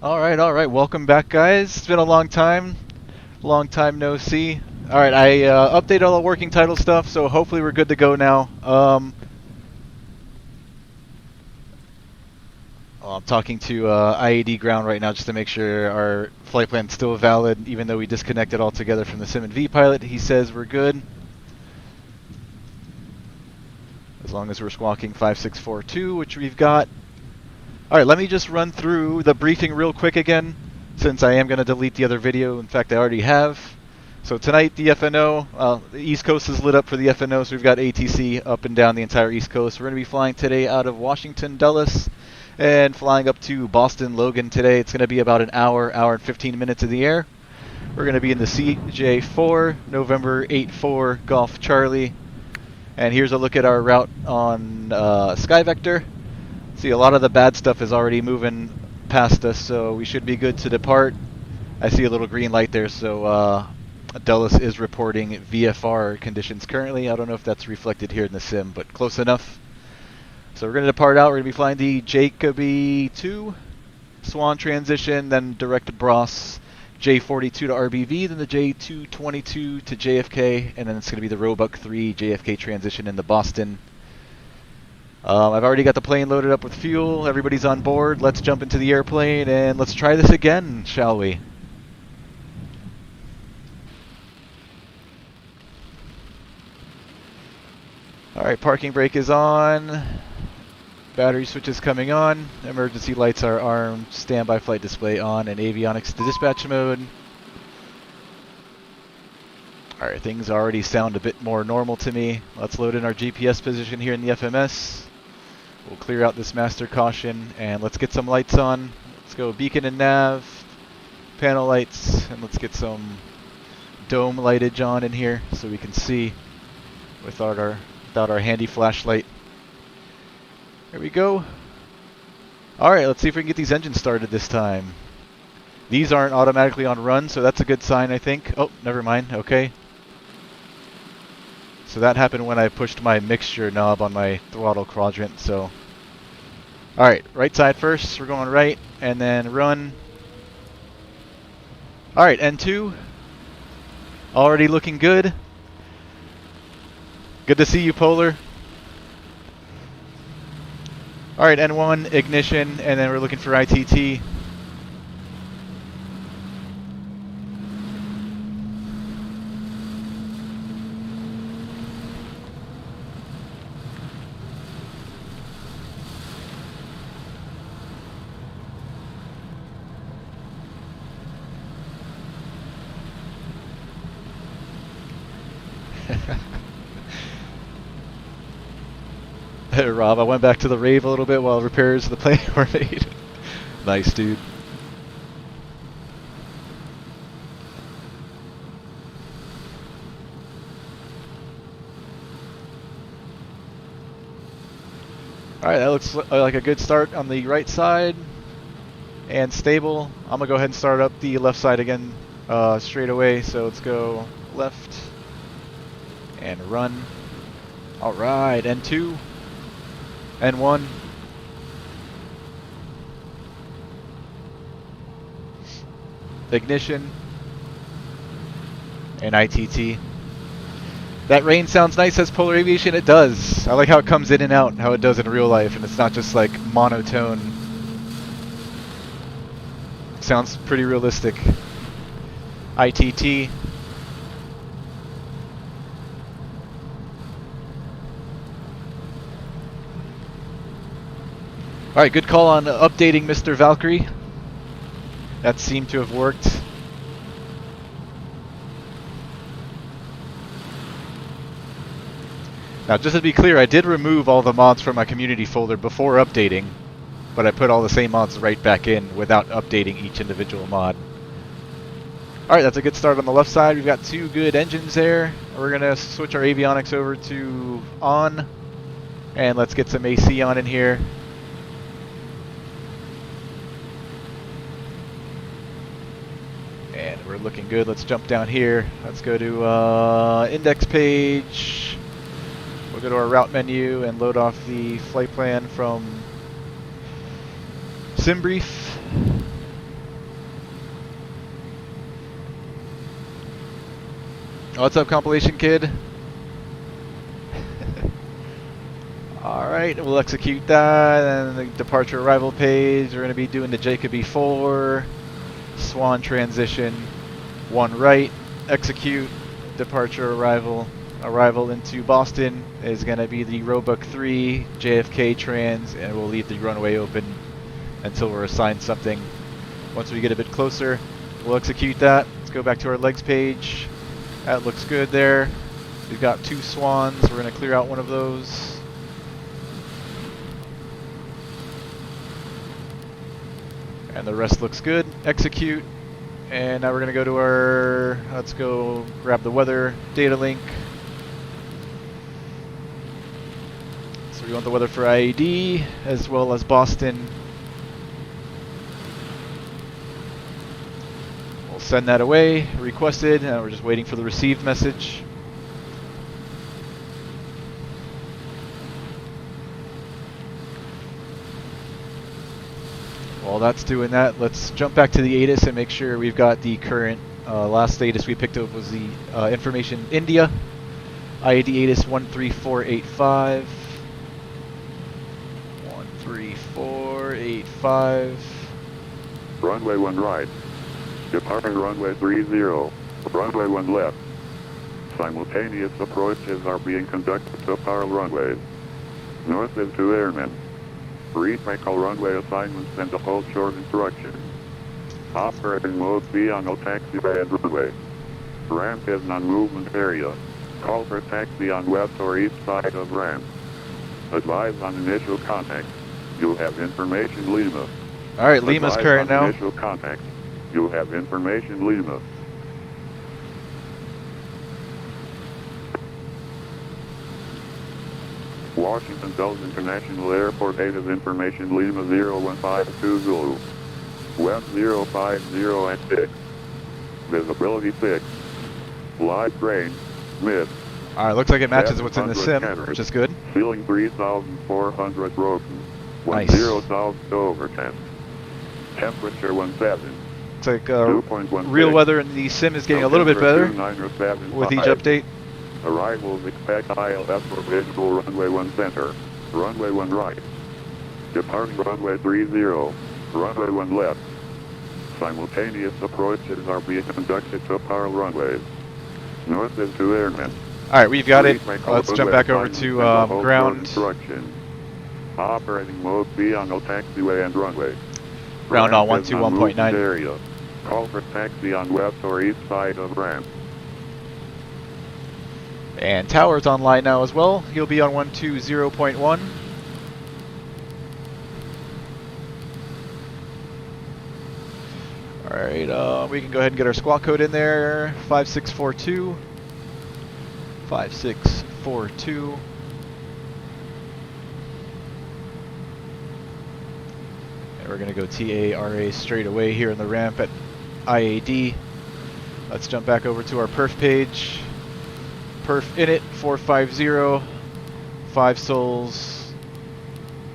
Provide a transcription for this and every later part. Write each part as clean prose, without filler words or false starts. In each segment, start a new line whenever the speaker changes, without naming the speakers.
All right. Welcome back, guys. It's been a long time no see. All right, I updated all the working title stuff, so hopefully we're good to go now. I'm talking to IAD ground right now just to make sure our flight plan's still valid, even though we disconnected altogether from the Sim and V pilot. He says we're good, as long as we're squawking 5642, which we've got. All right, let me just run through the briefing real quick again, since I am going to delete the other video. In fact, I already have. So tonight, the FNO, the East Coast is lit up for the FNO, so we've got ATC up and down the entire East Coast. We're going to be flying today out of Washington, Dulles, and flying up to Boston, Logan today. It's going to be about an hour and 15 minutes in the air. We're going to be in the CJ4, November 8-4, Golf Charlie. And here's a look at our route on SkyVector. See, a lot of the bad stuff is already moving past us, so we should be good to depart. I see a little green light there, so Dulles is reporting VFR conditions currently. I don't know if that's reflected here in the sim, but close enough. So we're going to depart out. We're going to be flying the Jacoby 2, SWANN transition, then direct Bros J42 to RBV, then the J222 to JFK, and then it's going to be the Roebuck 3 JFK transition into Boston. I've already got the plane loaded up with fuel. Everybody's on board. Let's jump into the airplane and let's try this again, shall we? Alright, parking brake is on. Battery switch is coming on. Emergency lights are armed. Standby flight display on, and avionics to dispatch mode. Alright, things already sound a bit more normal to me. Let's load in our GPS position here in the FMS. We'll clear out this master caution, and let's get some lights on. Let's go beacon and nav, panel lights, and let's get some dome lightage on in here so we can see without our handy flashlight. There we go. Alright, let's see if we can get these engines started this time. These aren't automatically on run, so that's a good sign, I think. Oh, never mind. Okay. So that happened when I pushed my mixture knob on my throttle quadrant, so. Alright, right side first. We're going right, and then run. Alright, N2. Already looking good. Good to see you, Polar. Alright, N1, ignition, and then we're looking for ITT. Rob, I went back to the rave a little bit while repairs of the plane were made. Nice, dude. Alright, that looks like a good start on the right side. And stable. I'm going to go ahead and start up the left side again straight away. So let's go left and run. Alright, N2. N1. Ignition. And ITT. That rain sounds nice, says Polar Aviation. It does. I like how it comes in and out, how it does in real life, and it's not just like monotone. Sounds pretty realistic. ITT. Alright, good call on updating Mr. Valkyrie. That seemed to have worked. Now, just to be clear, I did remove all the mods from my community folder before updating, but I put all the same mods right back in without updating each individual mod. Alright, that's a good start on the left side. We've got two good engines there. We're going to switch our avionics over to on, and let's get some AC on in here. And we're looking good. Let's jump down here. Let's go to index page. We'll go to our route menu and load off the flight plan from SimBrief. What's up, compilation kid? Alright, we'll execute that, and the departure arrival page, we're going to be doing the Jacoby 4, SWANN transition, 1 right, execute, departure arrival into Boston is going to be the Roebuck 3, JFK trans, and we'll leave the runway open until we're assigned something. Once we get a bit closer, we'll execute that. Let's go back to our legs page. That looks good there. We've got 2 swans, we're going to clear out one of those. And the rest looks good. Execute. And now we're going to go to our, let's go grab the weather data link. So we want the weather for IAD as well as Boston. We'll send that away, requested, and we're just waiting for the received message. While that's doing that, let's jump back to the ATIS and make sure we've got the current last ATIS we picked up was the information India. IAD ATIS 13485. 13485.
Runway 1 right. Departing runway 30. Runway 1 left. Simultaneous approaches are being conducted to power runways. North is 2 airmen. Recheck all runway assignments and the hold short instructions. Operating mode B on no taxiway and runway. Ramp is non-movement area. Call for taxi on west or east side of ramp. Advise on initial contact. You have information Lima.
Alright, Lima's current now.
Initial contact. You have information Lima. Washington Dulles International Airport Data's information Lima 0152 Zulu. West 050 at 6. Visibility 6. Live train, mid.
Alright, looks like it matches what's in the sim, which is good.
Ceiling 3,400 broken.
Nice.
10,000 overcast. Temperature 17.
Looks like real weather in the sim is getting a little bit better with each update.
Arrivals expect ILS for visual runway 1 center. Runway 1 right. Departing runway 30. Runway 1 left. Simultaneous approaches are being conducted to power runways. North is 2 airmen.
Alright, we've got it. Let's jump back over to ground.
Operating mode B on no taxiway and runway.
Ground on 121.9.
Area. Call for taxi on west or east side of ramp.
And Tower's online now as well. He'll be on 120.1. Alright, we can go ahead and get our squawk code in there. 5642. 5642. And we're going to go TARA straight away here in the ramp at IAD. Let's jump back over to our perf page. Perf init 450, 5 souls,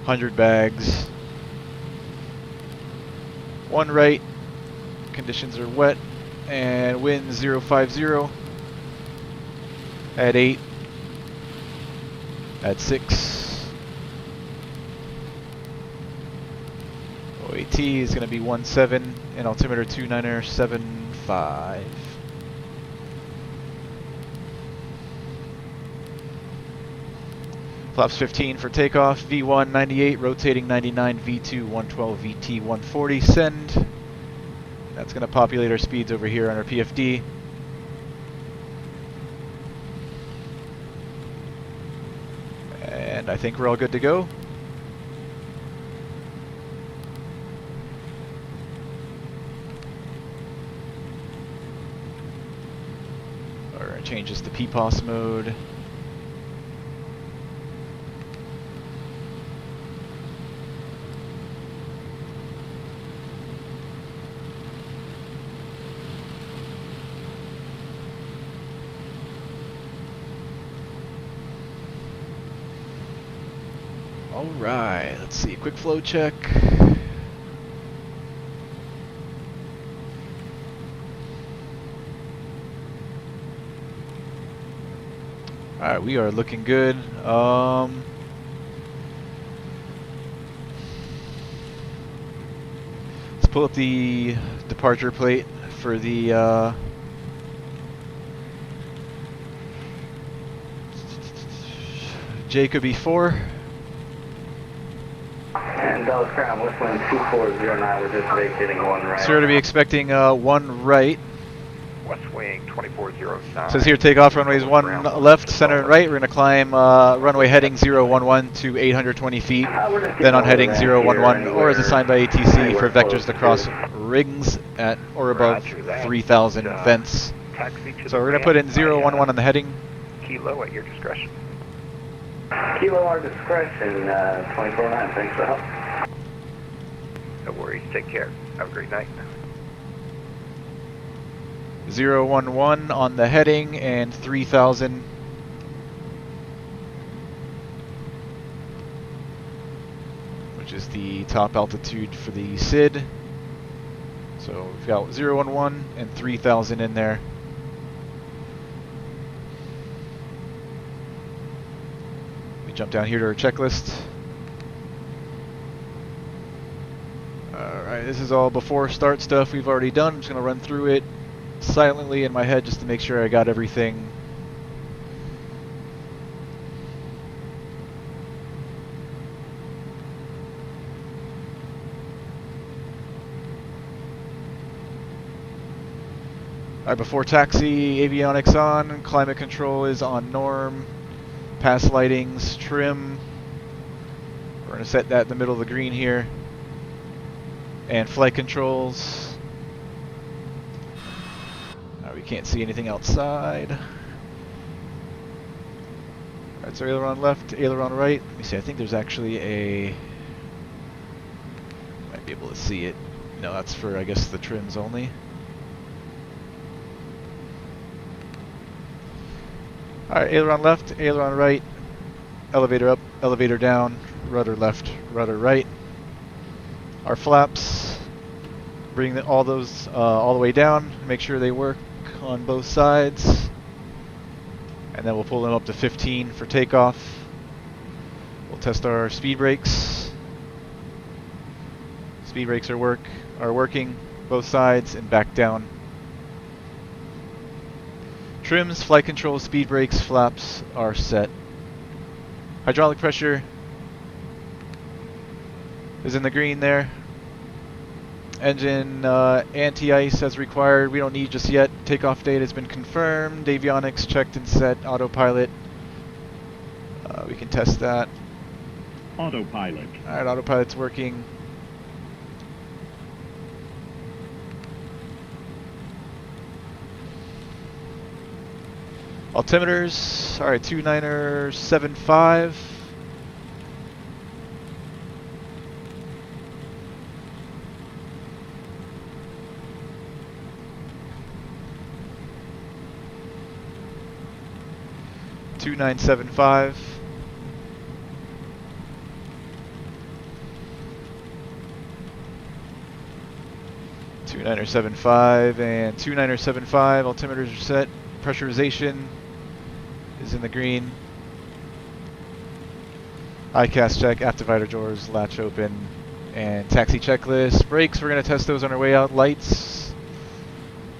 100 bags, 1 right, conditions are wet, and wind 050, at 8, at 6, OAT is going to be 17, and altimeter 29er75. Flaps 15 for takeoff, V1 98, rotating 99, V2 112, VT 140, send. That's going to populate our speeds over here on our PFD. And I think we're all good to go. Alright, change this to PPOS mode. Alright, let's see, quick flow check. Alright, we are looking good. Let's pull up the departure plate for the Jacob E4.
And Dallas Ground, Westwind 2409, we're just vacating one right.
So we're going to be expecting one right.
West Wing 2409.
Says here takeoff runways 1 left, center, and right. We're going to climb runway heading 011 to 820 feet. Then on heading 011, or as assigned by ATC for vectors to cross rings at or above 3,000 vents. So we're going to put in 011 on the heading.
Kilo at your discretion.
Kilo our discretion, 2409, thanks for the help.
No worries, take care. Have a great night.
011 on the heading and 3,000. Which is the top altitude for the SID. So we've got 011 and 3,000 in there. We jump down here to our checklist. Alright, this is all before start stuff we've already done. I'm just going to run through it silently in my head just to make sure I got everything. Alright, before taxi, avionics on, climate control is on norm, pass lightings, trim. We're going to set that in the middle of the green here. And flight controls. We can't see anything outside. Alright, so aileron left, aileron right. Let me see, I think there's actually a... Might be able to see it. No, that's for, I guess, the trims only. Alright, aileron left, aileron right, elevator up, elevator down, rudder left, rudder right. Our flaps, bring all those all the way down, make sure they work on both sides, and then we'll pull them up to 15 for takeoff. We'll test our speed brakes. Speed brakes are working both sides and back down. Trims, flight control, speed brakes, flaps are set. Hydraulic pressure is in the green there. Engine anti-ice as required. We don't need just yet. Takeoff date has been confirmed. Avionics checked and set. Autopilot. We can test that.
Autopilot.
Alright, autopilot's working. Altimeters. Alright, 29er75. Two 975. Two 9er75 and 29er75. Altimeters are set. Pressurization is in the green. ICAS check, aft divider doors, latch open, and taxi checklist. Brakes, we're going to test those on our way out. Lights,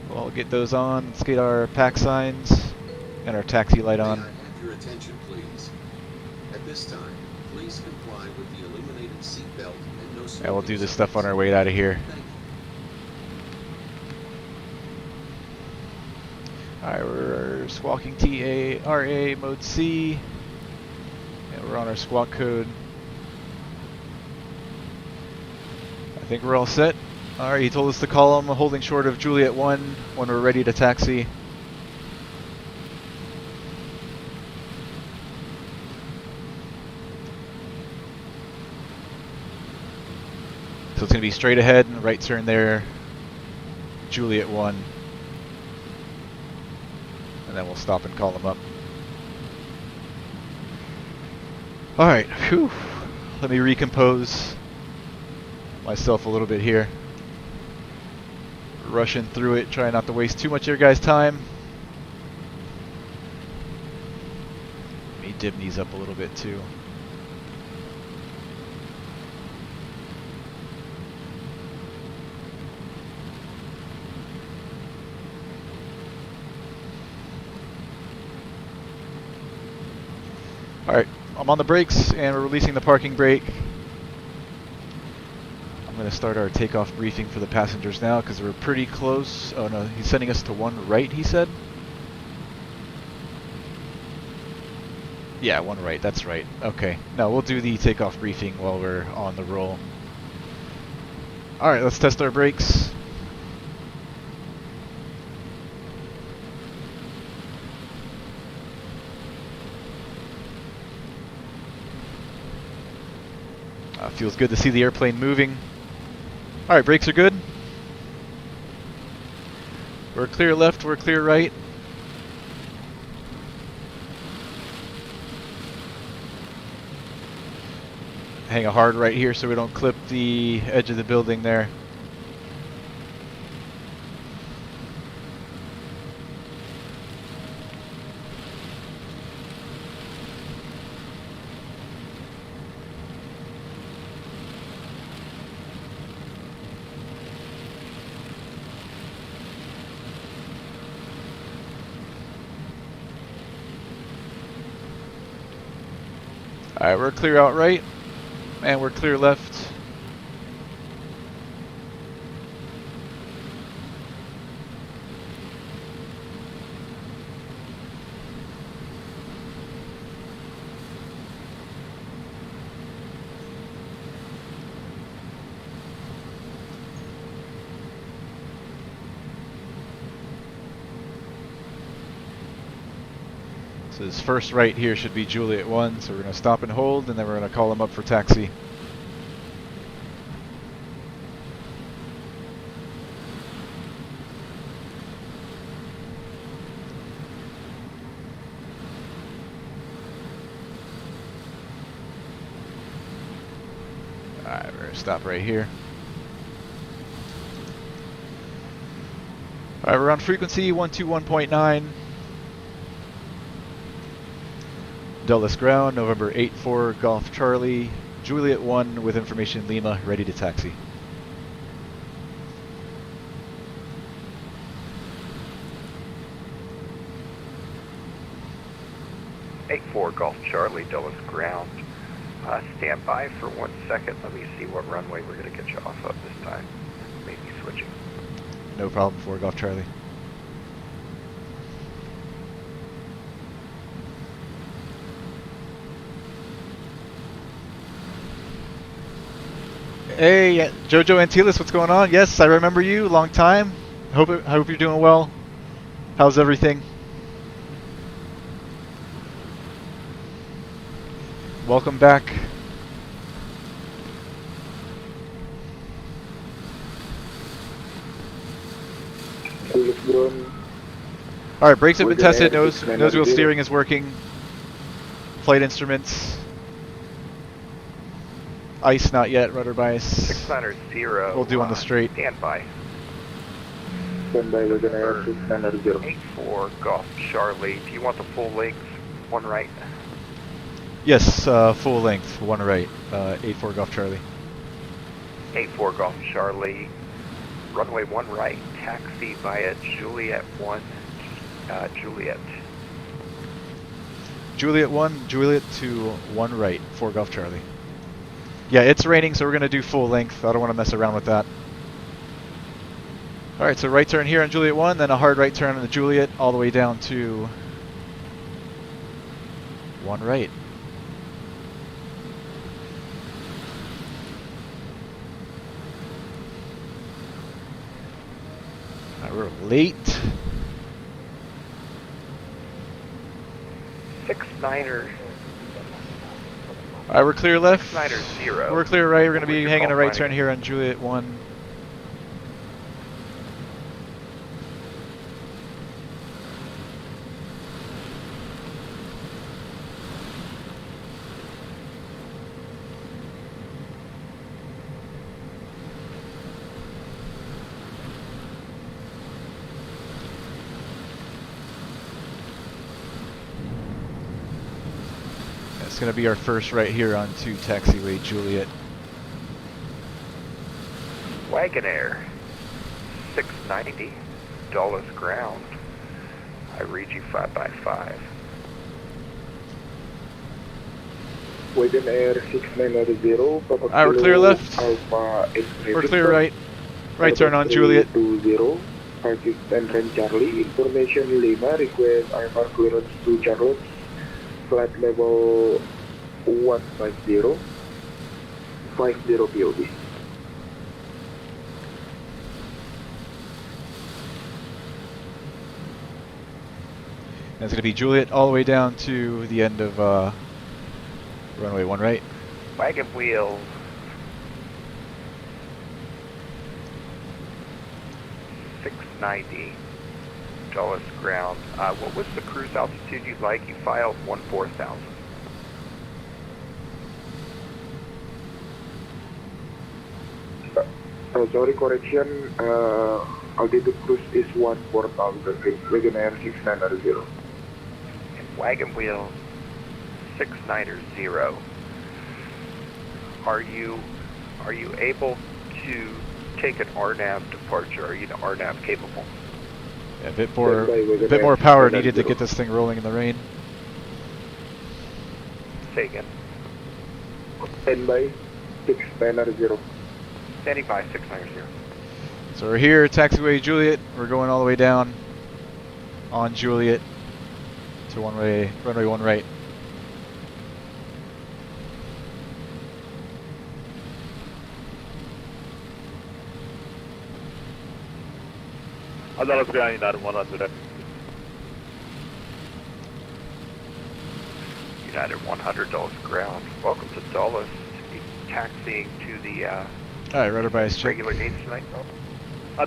we'll get those on. Let's get our pack signs and our taxi light on.
Your attention, please. At this time, please comply with the illuminated seat belt and no smoking.
And we'll do this stuff on our way out of here.
Thank you.
Alright, we're squawking TARA mode C. And we're on our squawk code. I think we're all set. Alright, he told us to call him holding short of Juliet 1 when we're ready to taxi. So it's going to be straight ahead and right turn there, Juliet 1. And then we'll stop and call them up. Alright, whew. Let me recompose myself a little bit here. Rushing through it, trying not to waste too much of your guys' time. dim these up a little bit too. Alright, I'm on the brakes and we're releasing the parking brake. I'm going to start our takeoff briefing for the passengers now because we're pretty close. Oh no, he's sending us to 1 right, he said? Yeah, 1 right, that's right. Okay, no, we'll do the takeoff briefing while we're on the roll. Alright, let's test our brakes. Feels good to see the airplane moving. Alright, brakes are good. We're clear left, we're clear right. Hang a hard right here so we don't clip the edge of the building there. Alright, we're clear out right, and we're clear left. So this first right here should be Juliet 1, so we're going to stop and hold, and then we're going to call him up for taxi. Alright, we're going to stop right here. Alright, we're on frequency 121.9. Dulles ground, November 8-4, Golf Charlie, Juliet 1 with information Lima, ready to taxi.
(8-4) Golf Charlie, Dulles ground. Stand by for 1 second. Let me see what runway we're going to get you off of this time. Maybe switching.
No problem, 4 Golf Charlie. Hey, Jojo Antilis, what's going on? Yes, I remember you. Long time. Hope you're doing well. How's everything? Welcome back. All right, brakes have been tested. Nose wheel steering is working. Flight instruments. Ice, not yet. Rudder bias.
690.
We'll do on the straight.
Stand by.
Standby, we're going to air 690.
8-4 Golf Charlie. Do you want the full length? 1 right.
Yes, full length. 1 right. 8-4 Golf Charlie.
8-4 Golf Charlie. Runway 1 right. Taxi via Juliet 1. Juliet.
Juliet 1, Juliet to 1 right. 4 Golf Charlie. Yeah, it's raining, so we're going to do full length. I don't want to mess around with that. Alright, so right turn here on Juliet 1, then a hard right turn on the Juliet, all the way down to 1 right. Alright, we're late.
6-9er.
Alright, we're clear left.
6-9er.
We're clear right. We're going to be
Your
hanging a
call
right
signing.
turn here on Juliet 1. It's going to be our first right here onto taxiway Juliet.
Wagonair 690, Dulles ground. I read you 5x5.
Wagonair 6990, Papa
Alright, we're clear
Kilo
left.
Alpha
We're clear right. Right turn on Juliet.
20, Pakistan Ren Charlie, information 5, request IFR clearance to Charlotte, flight level 150, 50 POD.
And it's going to be Juliet all the way down to the end of runway 1 right.
Wagon wheel 690, Dulles ground. What was the cruise altitude you'd like? You filed 14,000.
Sorry, correction, altitude cruise is 14,000, Wagonair 6990.
And wagon wheel 690. Are you able to take an RNAV departure? Are you RNAV capable?
Yeah, a bit more power needed to get this thing rolling in the rain.
Say again.
Standby 6990.
Standing by 690.
So we're here, taxiway Juliet. We're going all the way down on Juliet to runway 1 right.
Dulles ground, United 100.
United 100, Dulles ground. Welcome to Dulles. Taxiing to the
Alright, rudder bias check.
regular gates tonight.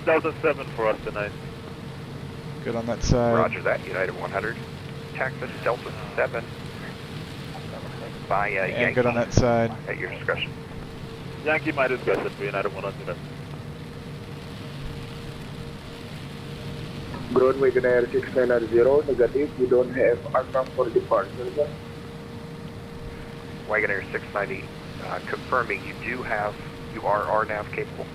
Delta 7 for us tonight.
Good on that side.
Roger that, United 100. Taxis Delta 7 by
And
Yankee
good on that side.
at your discretion.
Yankee my discretion for United 100.
Ground Wagonair 6990, negative, we don't have aircraft for departure, sir.
Wagonair 690, confirming you are RNAV capable.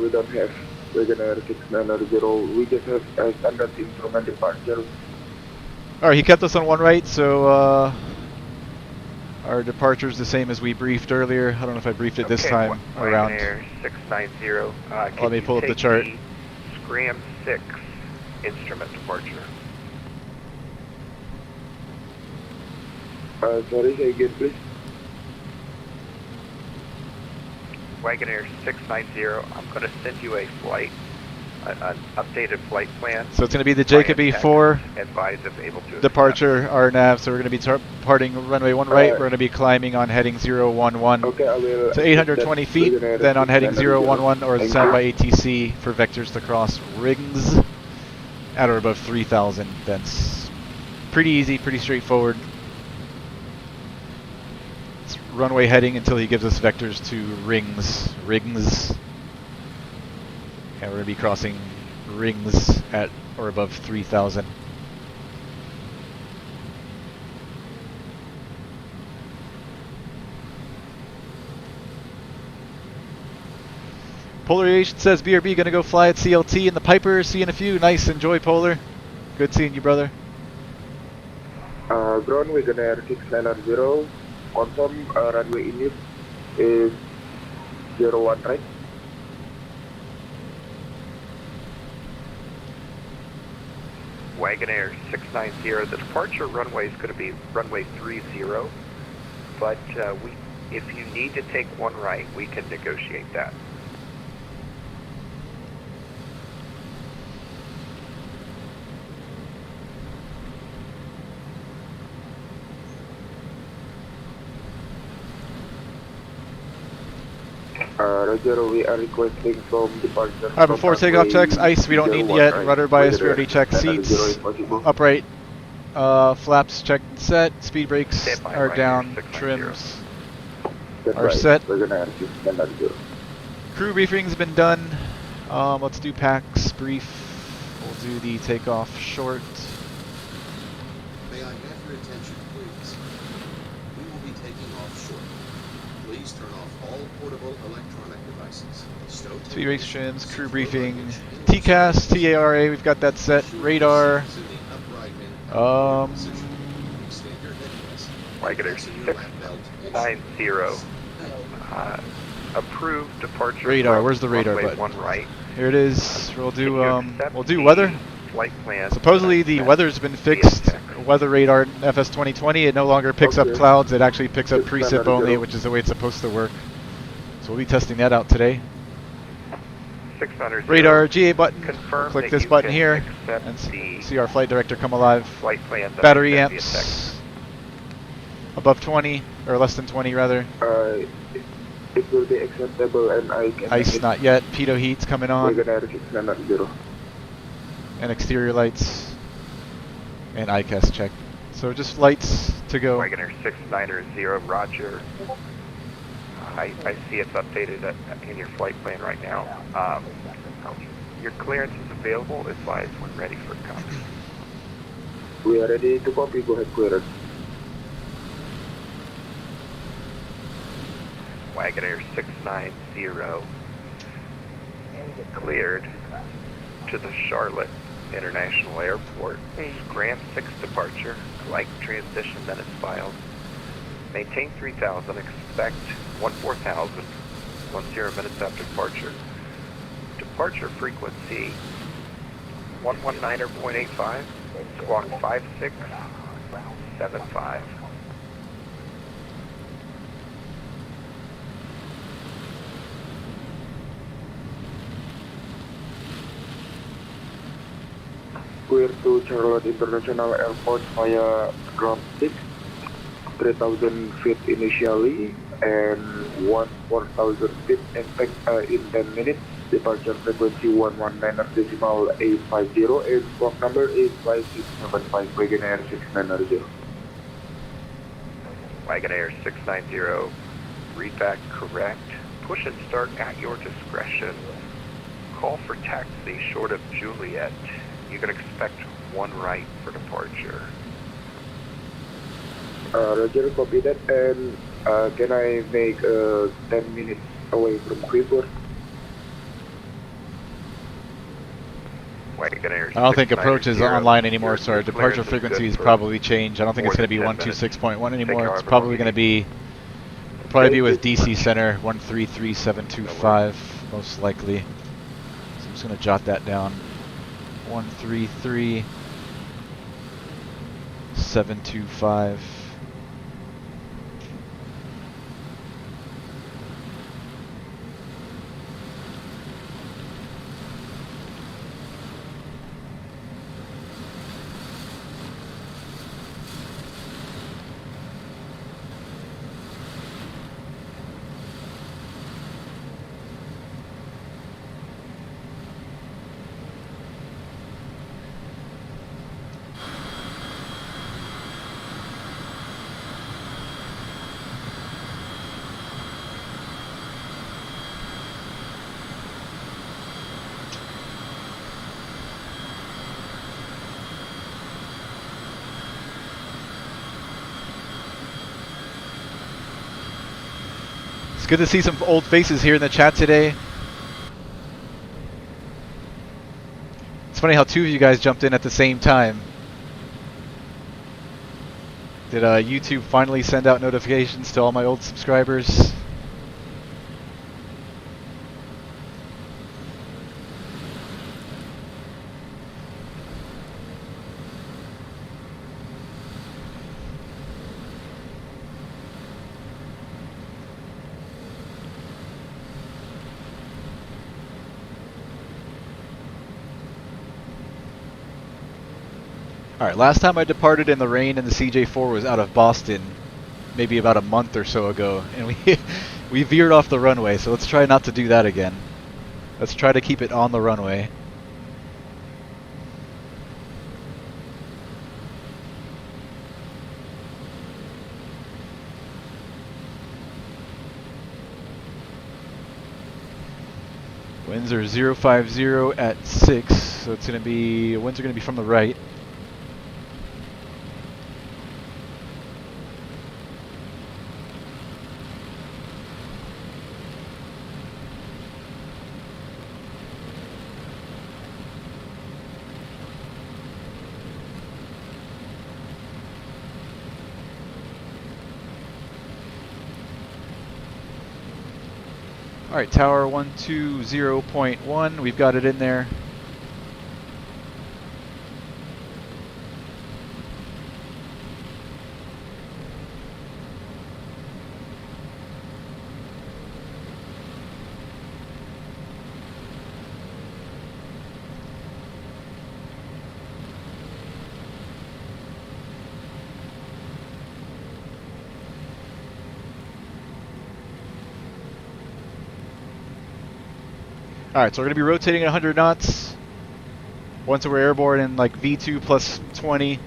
We don't have Wagonair 6990, we just have a standard instrument departure.
Alright, he kept us on 1 right, so our departure's the same as we briefed earlier. I don't know if I briefed it this time around.
Wagonair 690,
Let me pull up the chart.
Scram 6 instrument departure.
Sorry, say again, please.
Wagonair 690, I'm going to send you a flight, an updated flight plan.
So it's going to be the Jacob E4
Advise if able to
departure, RNAV. So we're going to be departing runway 1 right. We're going to be climbing on heading 011
Okay, I will.
to 820 feet, then on heading 011 or standby ATC for vectors to cross rings at or above 3,000 thence. Pretty easy, pretty straightforward. It's runway heading until he gives us vectors to rings. And we're going to be crossing rings at or above 3,000. Polarization says BRB gonna go fly at CLT in the Piper. See you in a few. Nice, enjoy Polar. Good seeing you, brother.
Ground Wagonair 6990, confirm runway init is 01 right.
Wagonair 690, the departure runway is going to be runway 30, but if you need to take 1 right, we can negotiate that.
Roger, we are requesting from departure.
Alright, before takeoff checks, ice we don't need yet. Rudder bias we already checked. Seats, upright, flaps checked and set. Speed brakes are down. Trims are set. Crew briefing's been done. Let's do PAX brief. We'll do the takeoff short.
May I have your attention, please? Please turn off all portable electronic devices. Stow
Speed race trims, crew briefing,
luggage into
TCAS, TARA, we've got that set. Radar.
seats in the upright and outward position. Extend your headrest.
Wagoner
Fasten your lap belt and
690. Approved departure.
Radar,
from
where's the radar
runway
button?
1 right.
Here it is. We'll
Can you
do
accept
we'll do
the
weather.
Flight plan.
Supposedly the
Set
weather's been
via
fixed.
text.
Weather radar FS 2020. It no longer picks up
Okay.
clouds. It actually picks up
It's
precip
better to
only,
go.
which is the way it's supposed to work. So we'll be testing that out today.
600.
Radar GA button.
Confirm
We'll click
that
this
you
button
can
here
accept
and
the
see our flight director come alive.
flight plan. that
Battery
is sent via text.
amps above 20 or less than 20 rather.
It will be acceptable and I can
Ice
make it
not yet. Pitot heat's coming on.
Wagoner 690.
And exterior lights and ICAS check. So just lights to go.
Wagoner 690, roger. I see it's updated in your flight plan right now. Your clearance is available. Advise when ready for copy.
We are ready to copy. Go ahead, clearance.
Wagoner 690, cleared to the Charlotte International Airport. Scram 6 departure. Like transition, then it's filed. Maintain 3000. Expect 14,000. 10 minutes after departure. Departure frequency 119.85. Squawk 5675.
Clear to Charlotte International Airport via ground 6, 3,000 feet initially, and 4,000 feet impact in 10 minutes. Departure frequency 119.850 and squawk number is 5675, Wagoner 690.
Wagonair 690, read back correct. Push and start at your discretion. Call for taxi short of Juliet. You can expect 1 right for departure.
Roger, copy that, and can I make 10 minutes away from Freeport?
Wagonair
I don't think approach is
690,
online anymore, so our
your
departure
clearance is
frequency
good
is
for
probably changed. I don't think it's
more
going to be
than 10
126.1 anymore.
however
It's probably
long
going to
you
be with DC Center 133725 most likely. So I'm just going to jot that down. 133725. It's good to see some old faces here in the chat today. It's funny how 2 of you guys jumped in at the same time. Did YouTube finally send out notifications to all my old subscribers? Alright, last time I departed in the rain in the CJ4 was out of Boston, maybe about a month or so ago, and we veered off the runway, so let's try not to do that again. Let's try to keep it on the runway. Winds are 050 at 6, so it's going to be, winds are going to be from the right. Alright, tower 120.1, we've got it in there. Alright, so we're going to be rotating at 100 knots. Once we're airborne in like V2 plus 20,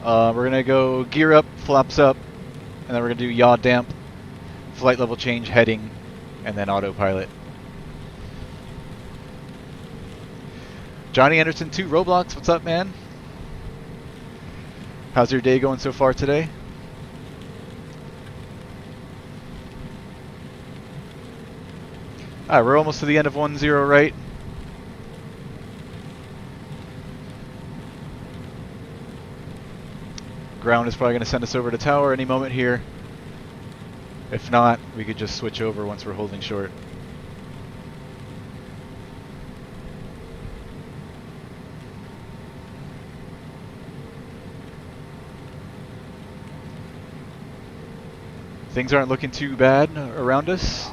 we're going to go gear up, flaps up, and then we're going to do yaw damp, flight level change, heading, and then autopilot. Johnny Anderson 2 Roblox, what's up, man? How's your day going so far today? Alright, we're almost to the end of 1-0 right. Ground is probably going to send us over to tower any moment here. If not, we could just switch over once we're holding short. Things aren't looking too bad around us.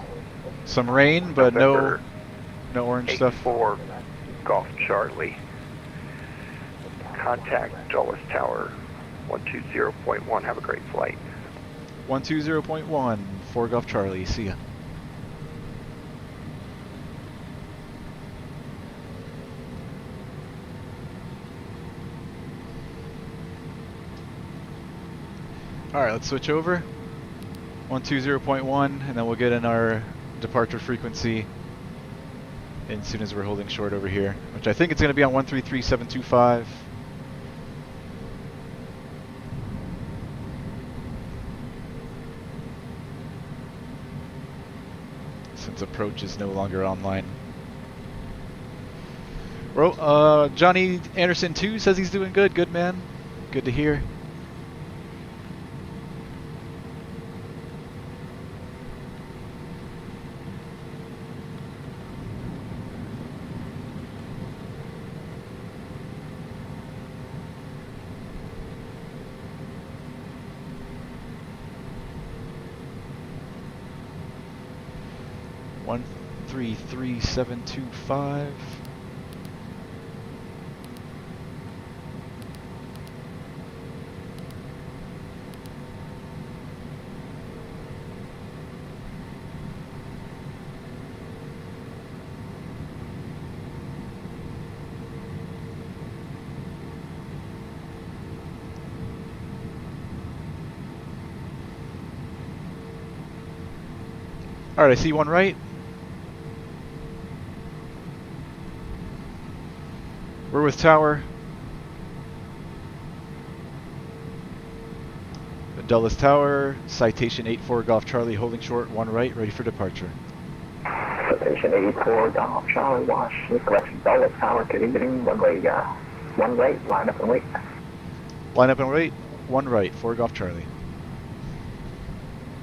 Some rain, but no orange stuff.
4 Golf Charlie. Contact Dulles Tower 120.1. Have a great flight.
120.1, 4 Golf Charlie. See ya. Alright, let's switch over. 120.1, and then we'll get in our departure frequency as soon as we're holding short over here, which I think it's going to be on 133.725. Since approach is no longer online. Well, Johnny Anderson 2 says he's doing good. Good, man. Good to hear. One 33725. All right, I see one right. We're with tower. The Dulles Tower, Citation 84 Golf Charlie, holding short, 1 right, ready for departure.
Citation 84 Golf Charlie, wash, correction, Dulles Tower, good evening, 1 right, line up and wait.
Line up and wait, 1 right, 4 Golf Charlie.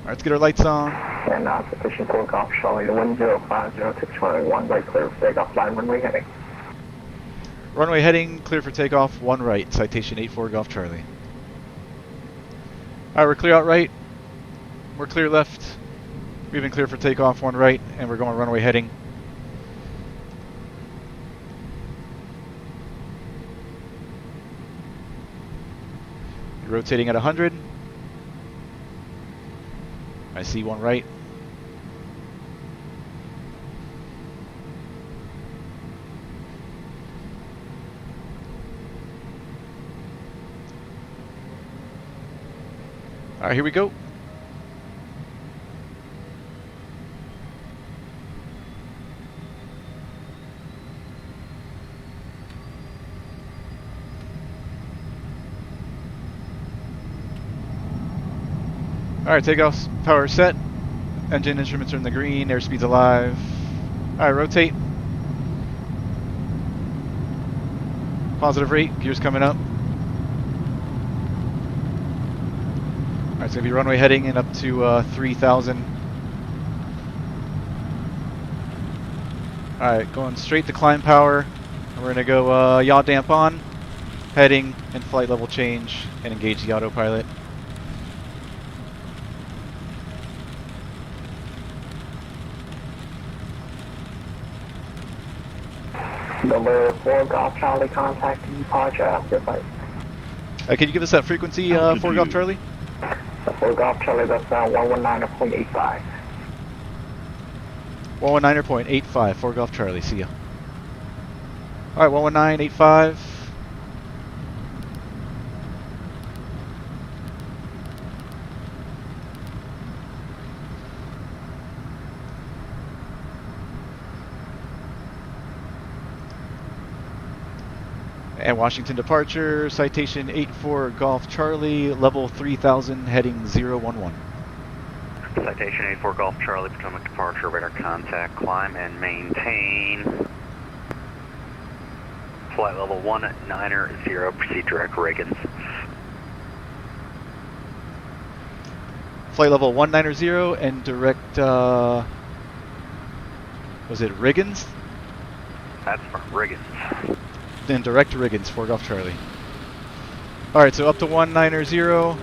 Alright, let's get our lights on.
And Citation 4 Golf Charlie to 1050 1 right, clear for takeoff, line runway heading.
Runway heading, clear for takeoff, 1 right, Citation 84 Golf Charlie. Alright, we're clear out right. We're clear left. We've been clear for takeoff, 1 right, and we're going runway heading. Rotating at 100. I see 1 right. Alright, here we go. Alright, takeoff power set. Engine instruments are in the green, airspeed's alive. Alright, rotate. Positive rate, gears coming up. Alright, it's going to be runway heading and up to 3,000. Alright, going straight to climb power. And we're going to go yaw damp on, heading, and flight level change, and engage the autopilot.
Number 4 Golf Charlie contacting departure after flight.
Can you give us that frequency, 4 Golf Charlie?
4 Golf Charlie, that's 119.85.
119.85, 4 Golf Charlie, see ya. Alright, 119.85. And Washington departure, citation 84 Golf Charlie, level 3000, heading 011.
Citation 84 Golf Charlie, Potomac departure, radar contact, climb and maintain. Flight level 190, proceed direct Riggins.
Flight level 190 and direct, was it Riggins?
That's from Riggins.
Then direct Riggins, 4 Golf Charlie. Alright, so up to 190.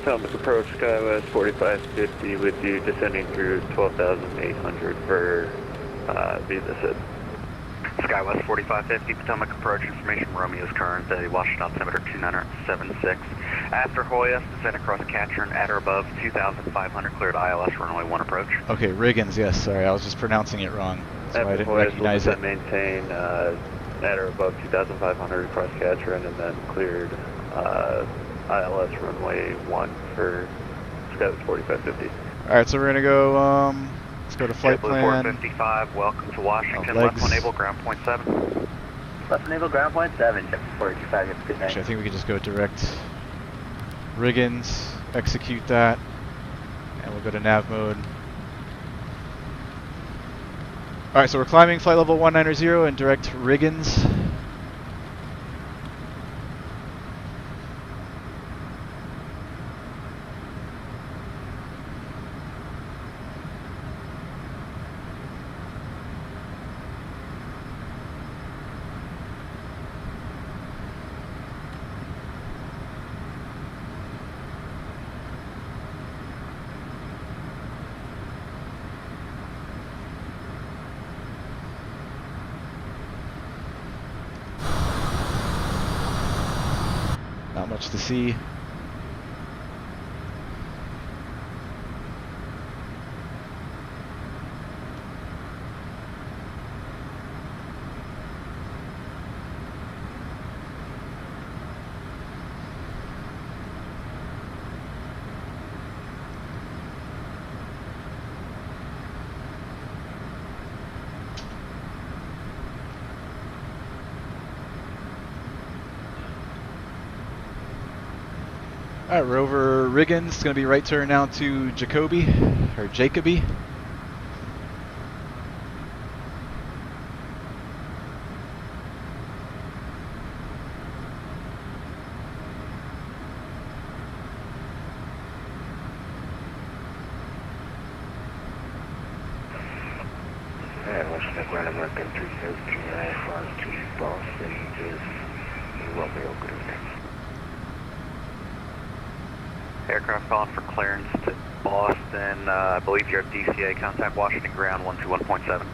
Potomac approach, SkyWest 4550 with you, descending through 12,800 for Visa Sid.
SkyWest 4550, Potomac approach, information Romeo's current, Washington altimeter 2976. After Hoya, descend across Katrin at or above 2,500, cleared ILS runway 1 approach.
Okay, Riggins, yes, sorry, I was just pronouncing it wrong. So I didn't recognize it.
Maintain at or above 2,500 across Katrin, and then cleared ILS runway 1 for SkyWest 4550.
Alright, so we're gonna go, let's go to flight
JetBlue
plan.
455, welcome to Washington,
Oh,
left one able, ground point 7.
Left enable ground point 7, JetBlue 455, have a good night.
Actually, I think we can just go direct Riggins, execute that, and we'll go to nav mode. Alright, so we're climbing flight level 190 and direct Riggins. Not much to see. Alright, we're over Riggins. It's going to be right turn now to Jacoby, or Jacoby.
Alright, Washington Ground American 373 IFR to Boston, is Romeo, good evening.
Aircraft calling for clearance to Boston. I believe you're at DCA. Contact Washington Ground 121.7.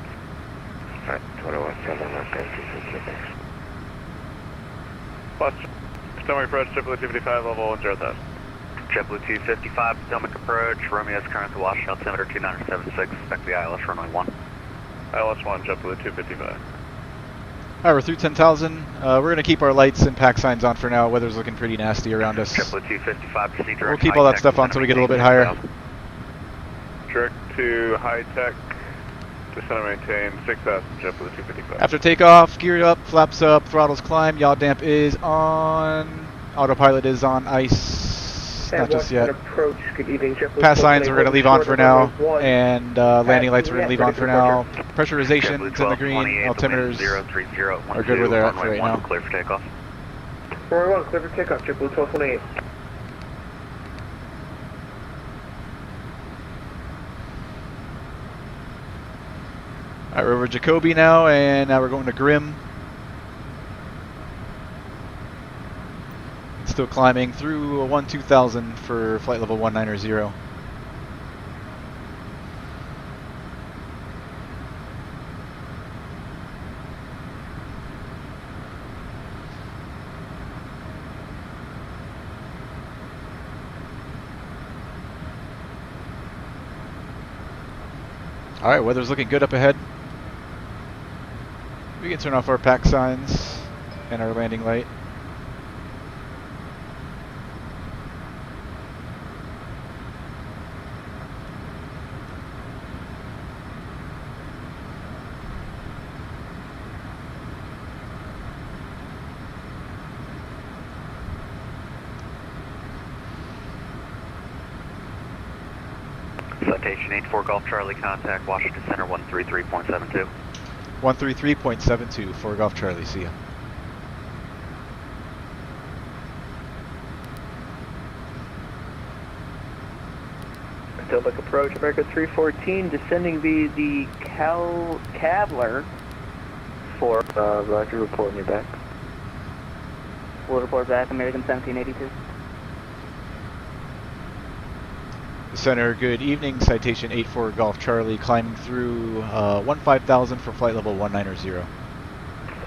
Alright, 2117 American 373.
Boston, Potomac approach, JetBlue 255, level 10,000.
JetBlue 255, Potomac approach. Romeo's current to Washington altimeter 2976. Expect the ILS runway 1.
ILS 1, JetBlue 255.
Alright, we're through 10,000. We're going to keep our lights and pack signs on for now. Weather's looking pretty nasty around us.
JetBlue 255, proceed direct.
We'll keep all that stuff on until we get a little bit higher.
Direct to high tech, descend and maintain 6,000, JetBlue 255.
After takeoff, gear up, flaps up, throttles climb, yaw damp is on, autopilot is on ice, not just yet.
Approach, good evening, JetBlue
Pass signs we're going to leave on for now, and landing lights we're going to leave on for now. Pressurization's in the green, altimeters are good where they're at for right now.
Clear for takeoff.
Runway 1, clear for takeoff, JetBlue 1228.
Alright, we're over Jacoby now, and now we're going to Grim. Still climbing through 1-2000 for flight level 190. Alright, weather's looking good up ahead. We can turn off our pack signs and our landing light.
Citation 84 Golf Charlie, contact Washington Center 133.72.
133.72 for Golf Charlie, see ya.
Potomac approach, America 314, descending via the Cavler for
Roger, reporting you back.
We'll report back, American 1782.
Center, good evening. Citation 84 Golf Charlie, climbing through 15,000 for flight level 190.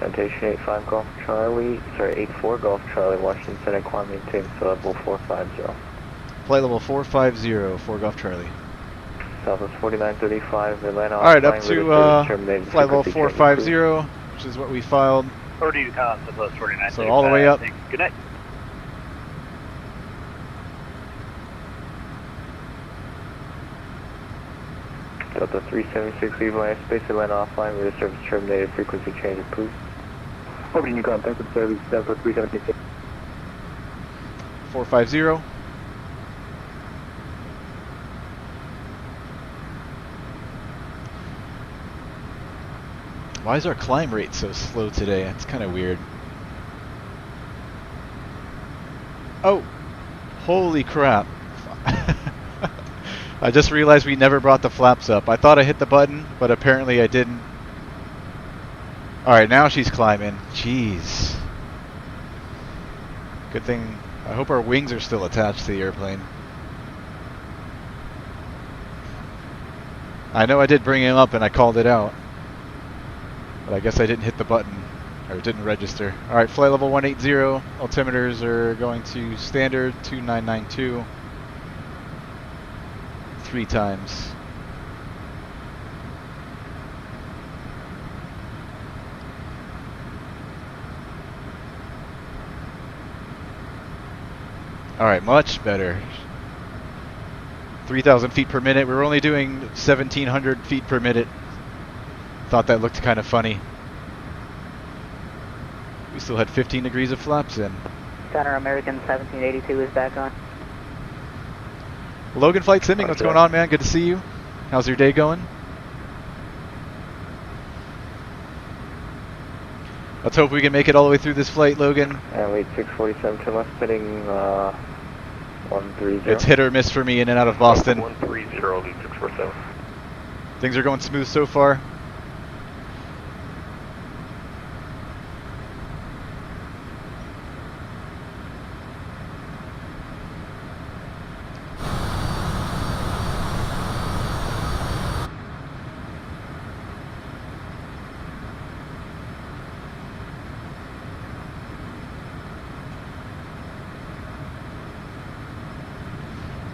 Citation 85 Golf Charlie, sorry, 84 Golf Charlie, Washington Center, climbing to level 450.
Flight level 450 for Golf Charlie.
Southwest 4935, Atlanta.
Alright, up to flight level 450, which is what we filed.
32 Collins, Southwest 4935.
So all the way up.
Good night.
Delta 376, Levi Space Atlanta offline, with service terminated, frequency change approved.
Opening new contact with service Delta 376.
450. Why is our climb rate so slow today? That's kind of weird. Oh! Holy crap. I just realized we never brought the flaps up. I thought I hit the button, but apparently I didn't. Alright, now she's climbing. Jeez. Good thing. I hope our wings are still attached to the airplane. I know I did bring him up and I called it out. But I guess I didn't hit the button. Or it didn't register. Alright, flight level 180. Altimeters are going to standard 2992. 3 times. Alright, much better. 3,000 feet per minute. We were only doing 1,700 feet per minute. Thought that looked kind of funny. We still had 15 degrees of flaps in.
Center American 1782 is back on.
Logan Flight Simming, what's going on, man? Good to see you. How's your day going? Let's hope we can make it all the way through this flight, Logan.
And lead 647 to left, heading 130.
It's hit or miss for me in and out of Boston.
130, lead 647.
Things are going smooth so far.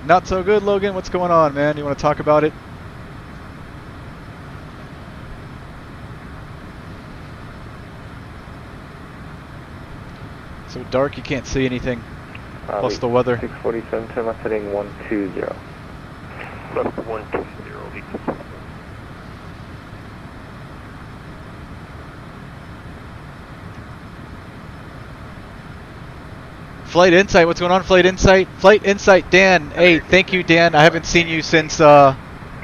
Not so good, Logan. What's going on, man? You want to talk about it? So dark, you can't see anything. Plus the weather.
647 to left, heading 120. Left 120, lead.
Flight Insight, what's going on, Flight Insight? Flight Insight, Dan. Hey, thank you, Dan. I haven't seen you since
2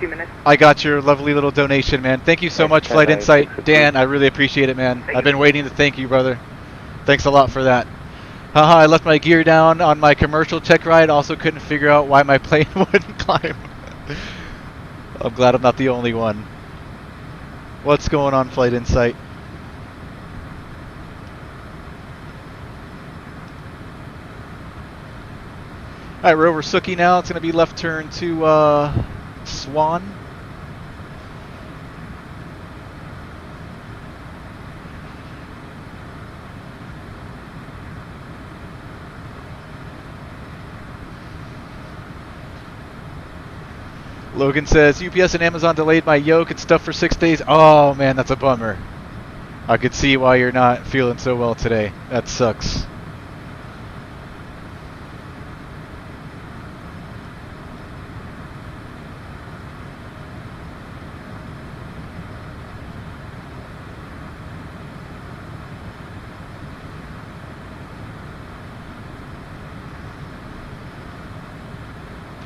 minutes.
I got your lovely little donation, man. Thank you so much, Flight Insight. Dan, I really appreciate it, man. I've been waiting to thank you, brother. Thanks a lot for that. Haha, I left my gear down on my commercial check ride. Also couldn't figure out why my plane wouldn't climb. I'm glad I'm not the only one. What's going on, Flight Insight? Alright, we're over Suki now. It's going to be left turn to SWANN. Logan says, UPS and Amazon delayed my yoke and stuff for 6 days. Oh man, that's a bummer. I could see why you're not feeling so well today. That sucks.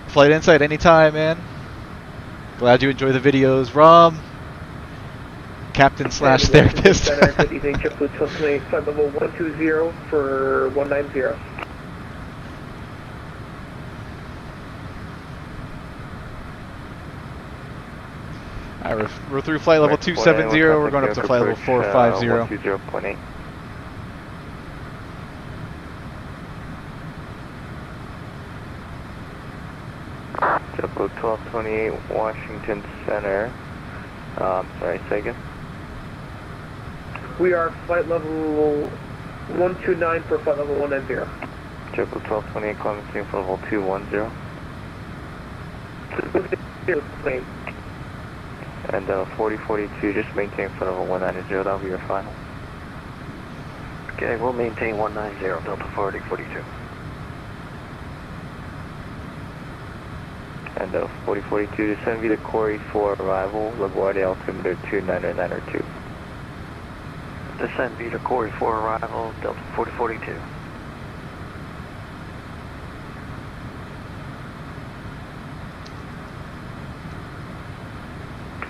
Flight Insight anytime, man. Glad you enjoy the videos. Rom, Captain / Therapist.
Flight level 120 for 190.
Alright, we're through flight level 270. We're going up to flight level 450.
120.8. JetBlue 1228 Washington Center. Sorry, say again.
We are flight level 129 for flight level 190.
JetBlue 1228 climbing team for level 210. And 4042, just maintain for level 190, that'll be your final.
Okay, we'll maintain 190, Delta 4042.
And 4042, descend via Corey for arrival, LaGuardia altimeter 29902.
Descend via Corey for arrival, Delta 4042.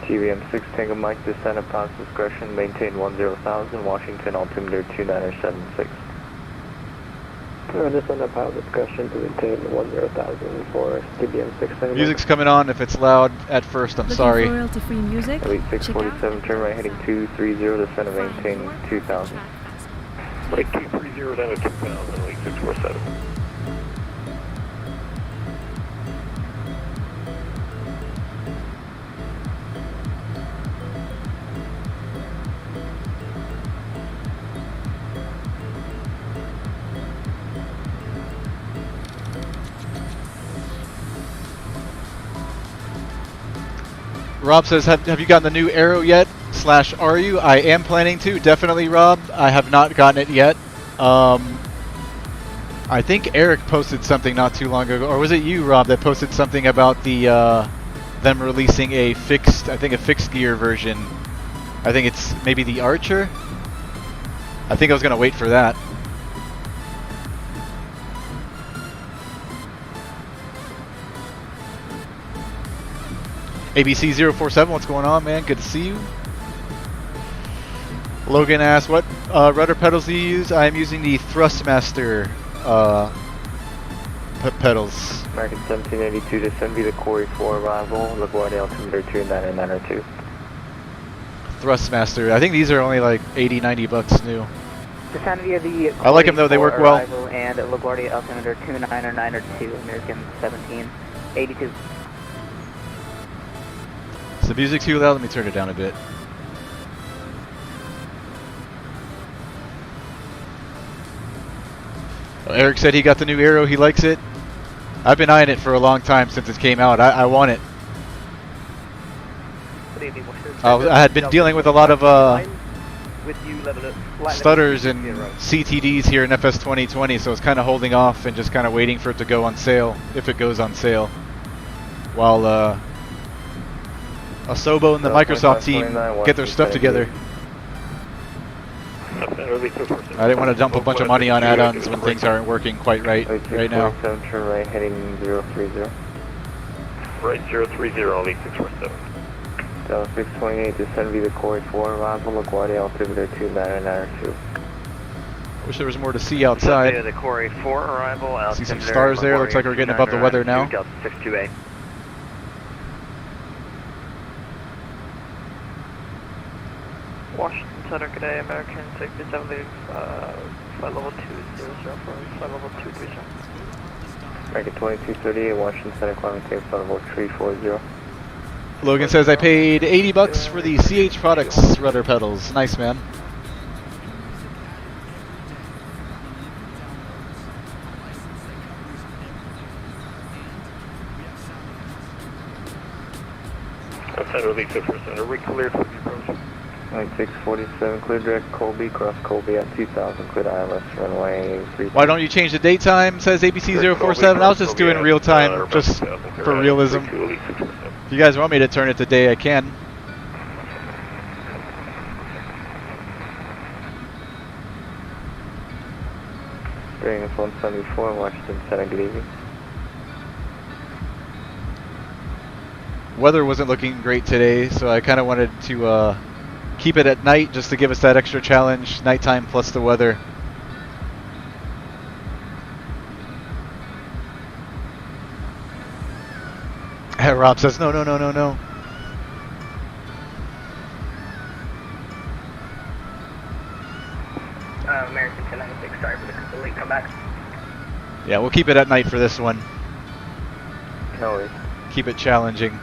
TVM 6 Tango Mike, descend at pilot's discretion, maintain 10,000, Washington altimeter 2976.
Descend at pilot's discretion to maintain 10,000 for TVM 6 Tango Mike.
Music's coming on. If it's loud at first, I'm sorry.
Royalty-free music.
Elite 647, turn right heading 230, descend and maintain 2,000.
Right 230 down to 2,000, Elite 647.
Rob says, have you gotten the new Arrow yet? / are you? I am planning to, definitely, Rob. I have not gotten it yet. I think Eric posted something not too long ago, or was it you, Rob, that posted something about the them releasing a fixed gear version. I think it's maybe the Archer. I think I was gonna wait for that. ABC047, what's going on, man? Good to see you. Logan asked, what rudder pedals do you use? I'm using the Thrustmaster pedals.
American 1782, descend via Corey for arrival, LaGuardia altimeter 29902.
Thrustmaster. I think these are only like 80, 90 bucks new.
Descend via the
I like them though, they work well.
And LaGuardia altimeter 29902, American 1782.
Is the music too loud? Let me turn it down a bit. Well, Eric said he got the new Arrow, he likes it. I've been eyeing it for a long time since it came out. I want it. I had been dealing with a lot of stutters and CTDs here in FS 2020, so I was kind of holding off and just kind of waiting for it to go on sale, if it goes on sale. While Asobo and the Microsoft team get their stuff together. I didn't want to dump a bunch of money on add-ons when things aren't working quite right now.
Turn right heading 030.
Right 030, Elite 647.
Delta 628, descend via Corey 4, arrival, LaGuardia altimeter 29902.
Wish there was more to see outside.
The Corey 4 arrival,
See some stars there. Looks like we're getting above the weather now.
Delta 628.
Washington Center, good day, American 67, leave flight level 200 for flight level 230.
American 2238, Washington Center, climbing tape, flight level 340.
Logan says I paid $80 for the CH Products rudder pedals. Nice, man.
Center Lisa for Center, we cleared for the approach.
9647, clear direct Colby, cross Colby at 2000, cleared ILS, runway 3.
Why don't you change the date time? Says ABC047. I was just doing real time, just for realism. If you guys want me to turn it to day, I can.
Bearing is 174, Washington Center, good evening.
Weather wasn't looking great today, so I kind of wanted to keep it at night just to give us that extra challenge. Nighttime plus the weather. Rob says, no.
American 1096, sorry for the late comeback.
Yeah, we'll keep it at night for this one.
No worries.
Keep it challenging.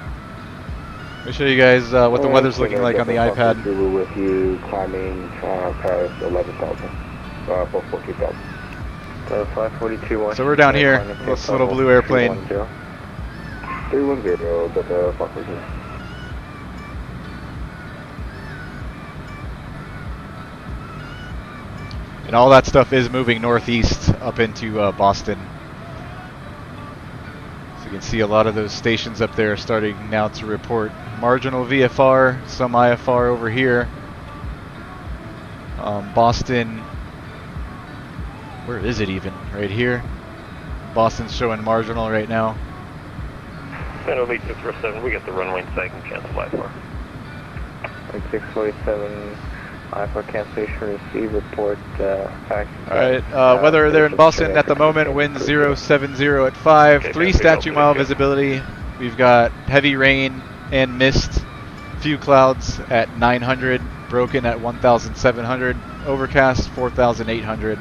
Let me show you guys what the weather's looking like on the iPad.
With you climbing Paris 11,000, for 14,000.
542.
So we're down here, this little blue airplane.
310, but fuck with you.
And all that stuff is moving northeast up into Boston. So you can see a lot of those stations up there starting now to report marginal VFR, some IFR over here. Boston, where is it even? Right here. Boston's showing marginal right now.
Center Lisa for 7, we got the runway in sight and cancel IFR.
647, IFR cancellation received, report fact.
Alright, weather there in Boston at the moment, wind 070 at 5, 3 statute mile visibility. We've got heavy rain and mist, few clouds at 900, broken at 1,700, overcast 4,800.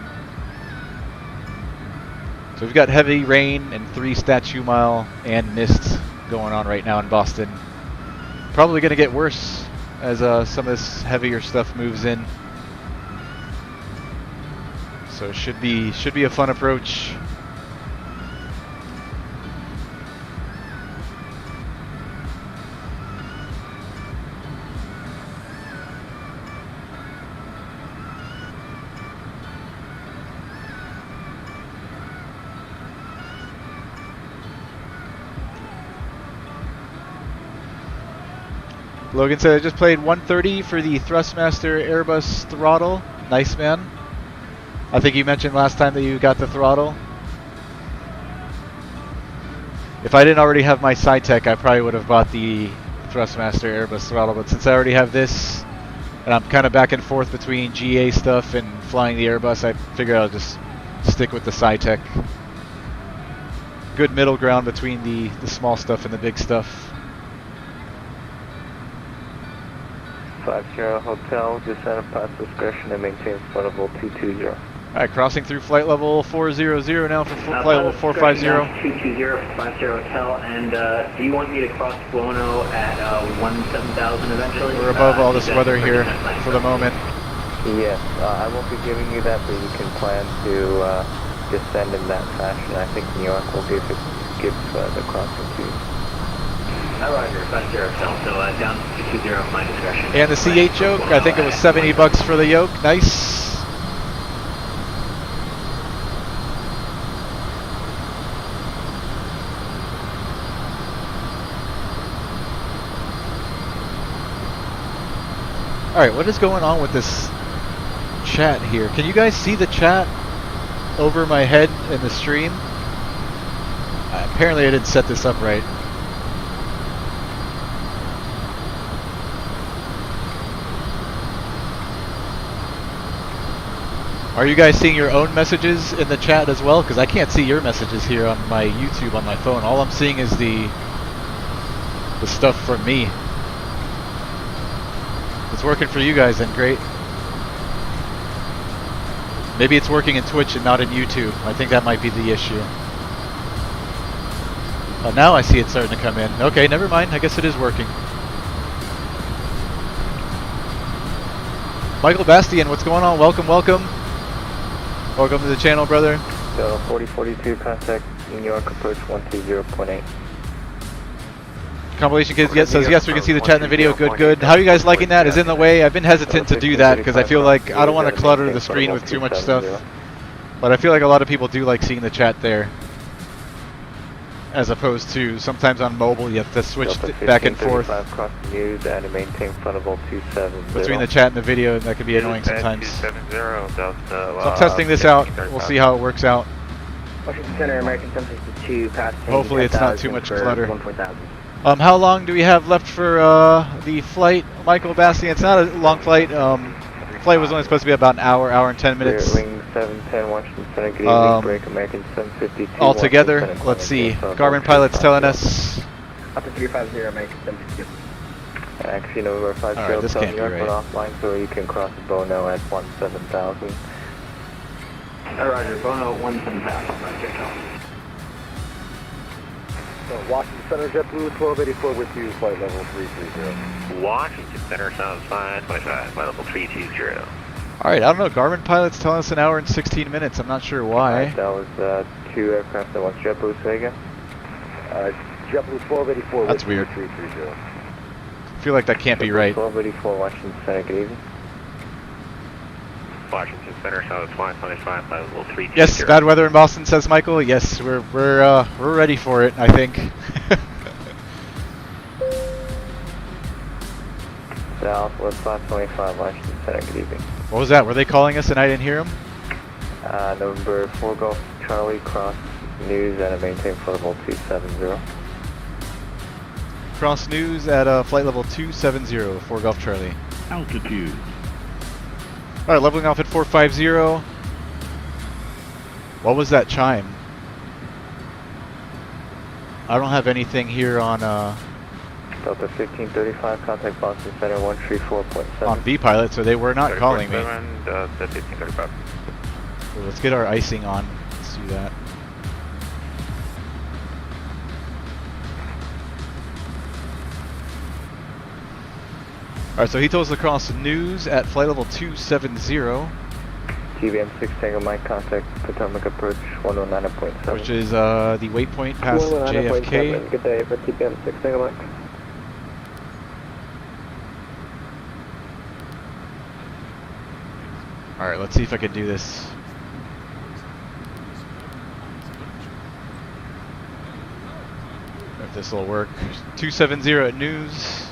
So we've got heavy rain and 3 statute mile and mist going on right now in Boston. Probably going to get worse as some of this heavier stuff moves in. So it should be a fun approach. Logan said I just played 130 for the Thrustmaster Airbus throttle. Nice, man. I think you mentioned last time that you got the throttle. If I didn't already have my SciTech, I probably would have bought the Thrustmaster Airbus throttle, but since I already have this, and I'm kind of back and forth between GA stuff and flying the Airbus, I figured I'll just stick with the SciTech. Good middle ground between the small stuff and the big stuff.
50 Hotel, descend past discretion and maintain flight level 220.
Alright, crossing through flight level 400 now for flight level 450.
220, 50 Hotel, and do you want me to cross Buono at 17,000 eventually?
We're above all this weather here for the moment.
Yes, I won't be giving you that, but you can plan to descend in that fashion. I think New York will give the crossing to you.
Roger, 50 Hotel, so down to 220 at my discretion.
And the C8 yoke, I think it was $70 for the yoke. Nice. Alright, what is going on with this chat here? Can you guys see the chat over my head in the stream? Apparently I didn't set this up right. Are you guys seeing your own messages in the chat as well? Because I can't see your messages here on my YouTube on my phone. All I'm seeing is the stuff from me. It's working for you guys then, great. Maybe it's working in Twitch and not in YouTube. I think that might be the issue. Oh, now I see it starting to come in. Okay, never mind. I guess it is working. Michael Bastian, what's going on? Welcome, welcome. Welcome to the channel, brother.
So 4042, contact New York, approach 120.8.
Compilation Kids says yes, we can see the chat in the video. Good, good. How are you guys liking that? Is in the way. I've been hesitant to do that because I feel like I don't want to clutter the screen with too much stuff. But I feel like a lot of people do like seeing the chat there. As opposed to sometimes on mobile you have to switch back and forth between the chat and the video, and that can be annoying sometimes. So I'm testing this out. We'll see how it works out.
Washington Center, American 762, passing.
Hopefully it's not too much clutter. How long do we have left for the flight, Michael Bastian? It's not a long flight. Flight was only supposed to be about an hour and 10 minutes.
Wing 710, Washington Center, good evening, break American 752.
Altogether, let's see. Garmin Pilot's telling us.
Up to 350, American 752.
Actually, November 50,
Alright, this can't be right.
Offline, so you can cross Bono at 17,000.
Roger, Bono 17,000, Roger.
So Washington Center, JetBlue 1284 with you, flight level 330.
Washington Center, sounds fine, 25, flight level 320.
Alright, I don't know, Garmin Pilot's telling us an hour and 16 minutes, I'm not sure why.
Right, that was 2 aircraft that wants JetBlue, say again?
JetBlue 1284
That's
with
weird.
you, 330.
I feel like that can't be right.
1284, Washington Center, good evening.
Washington Center, sounds fine, 25, flight level 320.
Yes, bad weather in Boston, says Michael. Yes, we're ready for it, I think.
Southwest 525, Washington Center, good evening.
What was that? Were they calling us and I didn't hear them?
November 4 Golf Charlie, cross news at a maintain flight level 270.
Cross news at flight level 270 for Golf Charlie.
Altitude.
Alright, leveling off at 450. What was that chime? I don't have anything here on
Delta 1535, contact Boston Center 134.7.
on B Pilot, so they were not calling me.
1535.
Well, let's get our icing on. Let's do that. Alright, so he told us to cross news at flight level 270.
TBM 6 Tango Mike, contact Potomac approach 119.7.
Which is the waypoint past JFK.
Good day for TBM 6 Tango Mike.
Alright, let's see if I can do this. If this will work. 270 at news.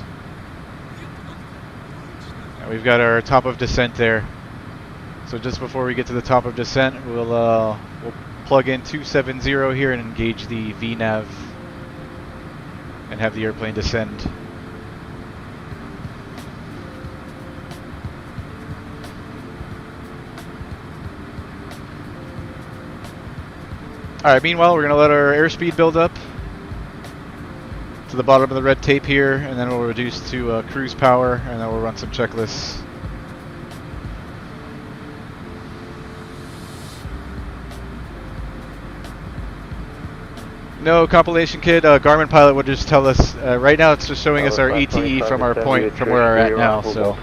And we've got our top of descent there. So just before we get to the top of descent, we'll plug in 270 here and engage the VNAV and have the airplane descend. Alright, meanwhile we're going to let our airspeed build up to the bottom of the red tape here, and then we'll reduce to cruise power, and then we'll run some checklists. No, compilation kid, Garmin Pilot would just tell us, right now it's just showing us our ETE from our point, from where we're at now, so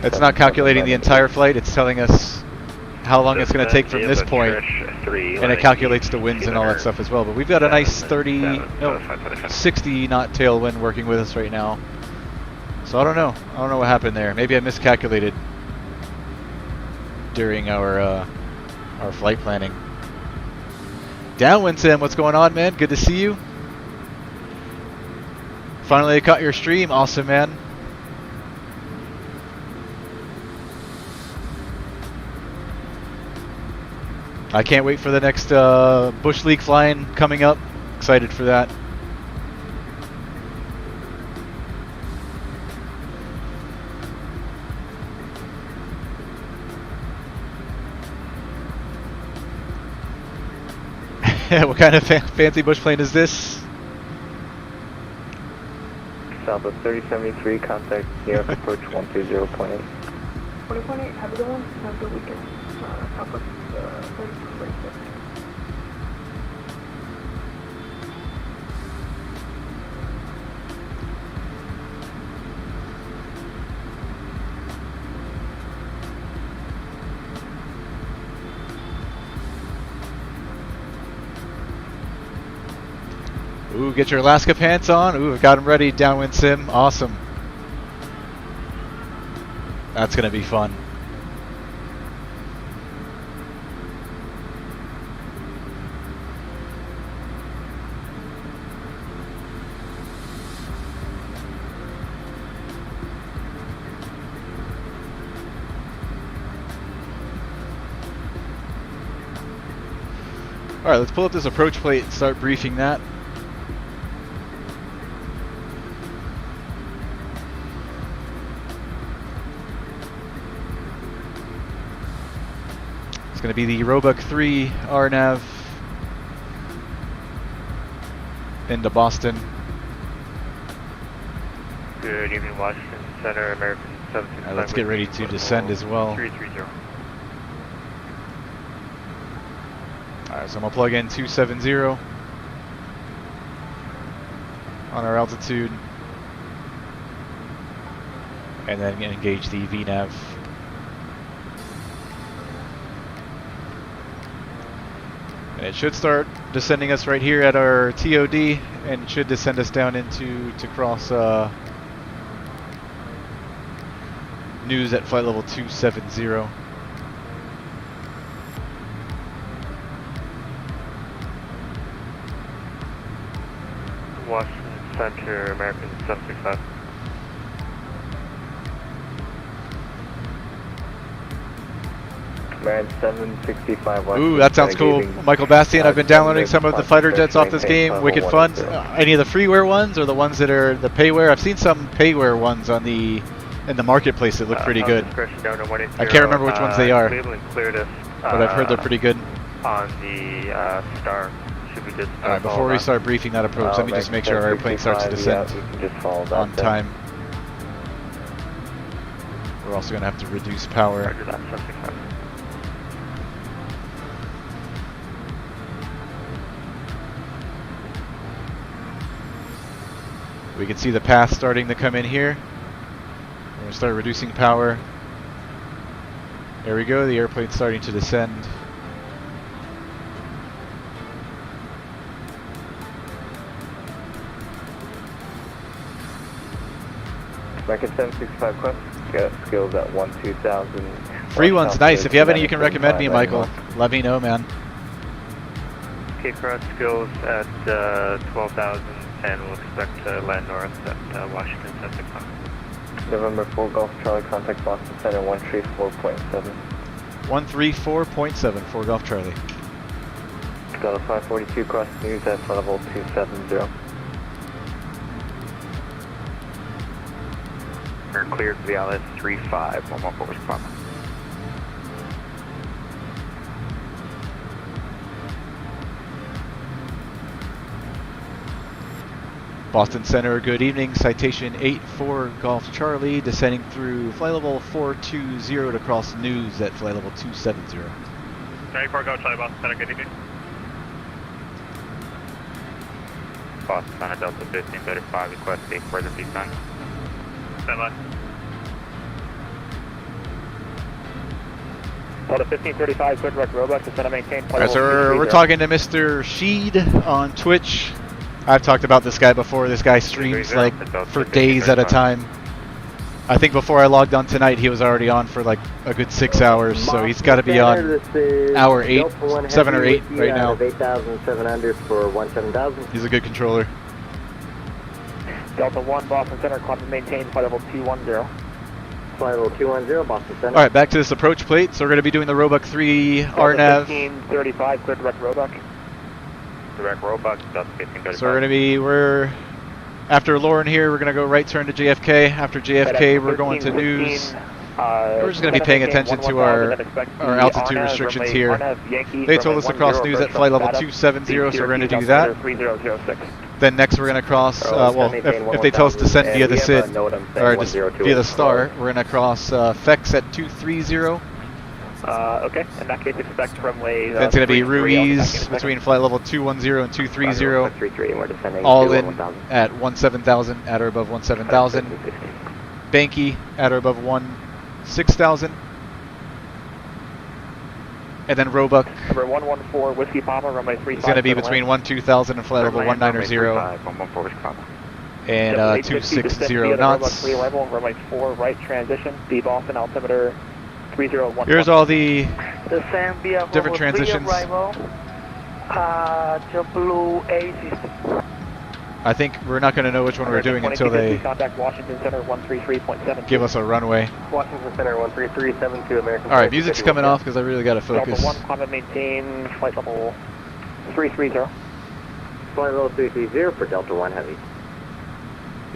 it's not calculating the entire flight, it's telling us how long it's going to take from this point, and it calculates the winds and all that stuff as well. But we've got a nice 60 knot tailwind working with us right now. So I don't know what happened there. Maybe I miscalculated during our flight planning. Downwind Sam, what's going on, man? Good to see you. Finally, I caught your stream. Awesome, man. I can't wait for the next Bush League flying coming up. Excited for that. What kind of fancy bush plane is this?
Delta 3073, contact New York approach 120.8.
20.8, have a good one. Have a good weekend. Southwest 3046.
Ooh, get your Alaska pants on. Ooh, I've got them ready. Downwind sim. Awesome. That's going to be fun. All right, let's pull up this approach plate and start briefing that. It's going to be the Roebuck 3 RNAV into Boston.
Good evening, Washington Center, American 765.
Let's get ready to descend as well.
330.
Alright, so I'm going to plug in 270 on our altitude. And then engage the VNAV. And it should start descending us right here at our TOD, and it should descend us down into to cross news at flight level 270.
Washington Center, American 765.
Man 765.
Ooh, that sounds cool. Michael Bastian, I've been downloading some of the fighter jets off this game. Wicked fun. Any of the freeware ones or the ones that are the payware? I've seen some payware ones on the in the marketplace that look pretty good. I can't remember which ones they are, but I've heard they're pretty good.
On the Star. Should be just
Alright, before we start briefing that approach, let me just make sure our airplane starts to descend on time. We're also going to have to reduce power. We can see the path starting to come in here. We're going to start reducing power. There we go, the airplane's starting to descend.
American 765 Quest, got skills at 1-2000.
Free one's nice. If you have any you can recommend me, Michael, let me know, man.
Cape Cross skills at 12,000, and we'll expect to land north at Washington 765.
November 4 Golf Charlie, contact Boston Center 134.7.
134.7 for Golf Charlie.
Delta 542 cross news at flight level 270.
We're cleared for the ILS 35, 114 response.
Boston Center, good evening. Citation 84 Golf Charlie, descending through flight level 420 to cross news at flight level 270.
94 Golf Charlie, Boston Center, good evening.
Boston Center, Delta 1535, request a further descent.
Stand by. Delta 1535, good direct Roebuck, descend and maintain.
Alright, so we're talking to Mr. Sheed on Twitch. I've talked about this guy before. This guy streams like for days at a time. I think before I logged on tonight, he was already on for like a good 6 hours, so he's got to be on hour 8, 7 or 8 right now.
8,700 for 17,000.
He's a good controller.
Delta 1, Boston Center, climb and maintain, flight level 210. Flight level 210, Boston Center.
Alright, back to this approach plate. So we're going to be doing the Roebuck 3 RNAV.
1535, clear direct Roebuck.
Direct Roebuck, Delta 1535.
So we're after Lauren here, we're going to go right turn to JFK. After JFK, we're going to news. We're just going to be paying attention to our altitude restrictions here. They told us to cross news at flight level 270, so we're going to do that. Then next we're going to cross, well, if they tell us to send via the SID, or just via the star, we're going to cross FEX at 230.
Okay, in that case expect runway...
Then it's going to be Ruiz between flight level 210 and 230, all in at 17,000, at or above 17,000. Banky at or above 16,000. And then Roebuck
Number 114 Whiskey Papa, runway 35.
is going to be between 12,000 and flight level 190 and 260 knots.
Level, runway 4 right transition, the Boston altimeter 301.
Here's all the
Zambia
different transitions.
JetBlue A system.
I think we're not going to know which one we're doing until they
contact Washington Center 133.7.
give us a runway.
Washington Center 13372 American.
All right, music's coming off because I really got to focus.
Delta 1, climb maintain flight level 330.
Flight level 330 for Delta 1 Heavy.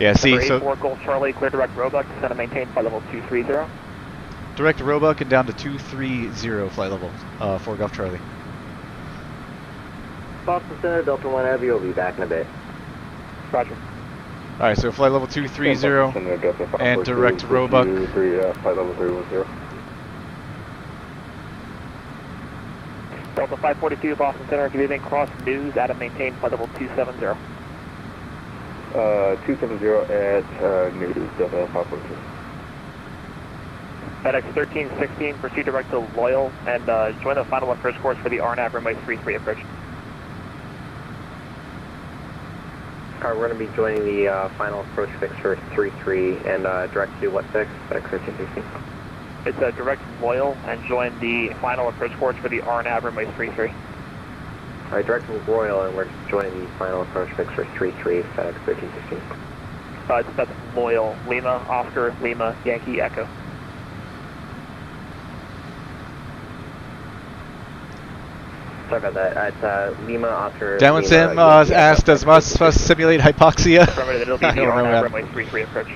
Yeah, see,
Number
so
84 Golf Charlie, clear direct Roebuck, descend and maintain flight level 230.
direct Roebuck and down to 230 flight level, 4 Golf Charlie.
Boston Center, Delta 1 Heavy will be back in a bit.
Roger.
All right, so flight level 230 and direct Roebuck.
Flight level 310.
Delta 542 Boston Center, good evening, cross news at and maintain flight level 270.
270 at news, Delta 542.
FedEx 1316, proceed direct to Loyal and join the final approach course for the RNAV runway 33 approach.
We're going to be joining the final approach fix for 33 and direct to what fix? FedEx 1316.
It's direct Loyal and join the final approach course for the RNAV runway 33.
All right, direct to Royal and we're joining the final approach fix for 33 FedEx 1316.
That's Loyal, Lima, Oscar, Lima, Yankee, Echo.
Sorry about that. It's Lima, Oscar.
Downwind Sim asked, does Must simulate hypoxia?
It'll be
I
the
don't know
RNAV
that.
runway 33 approach.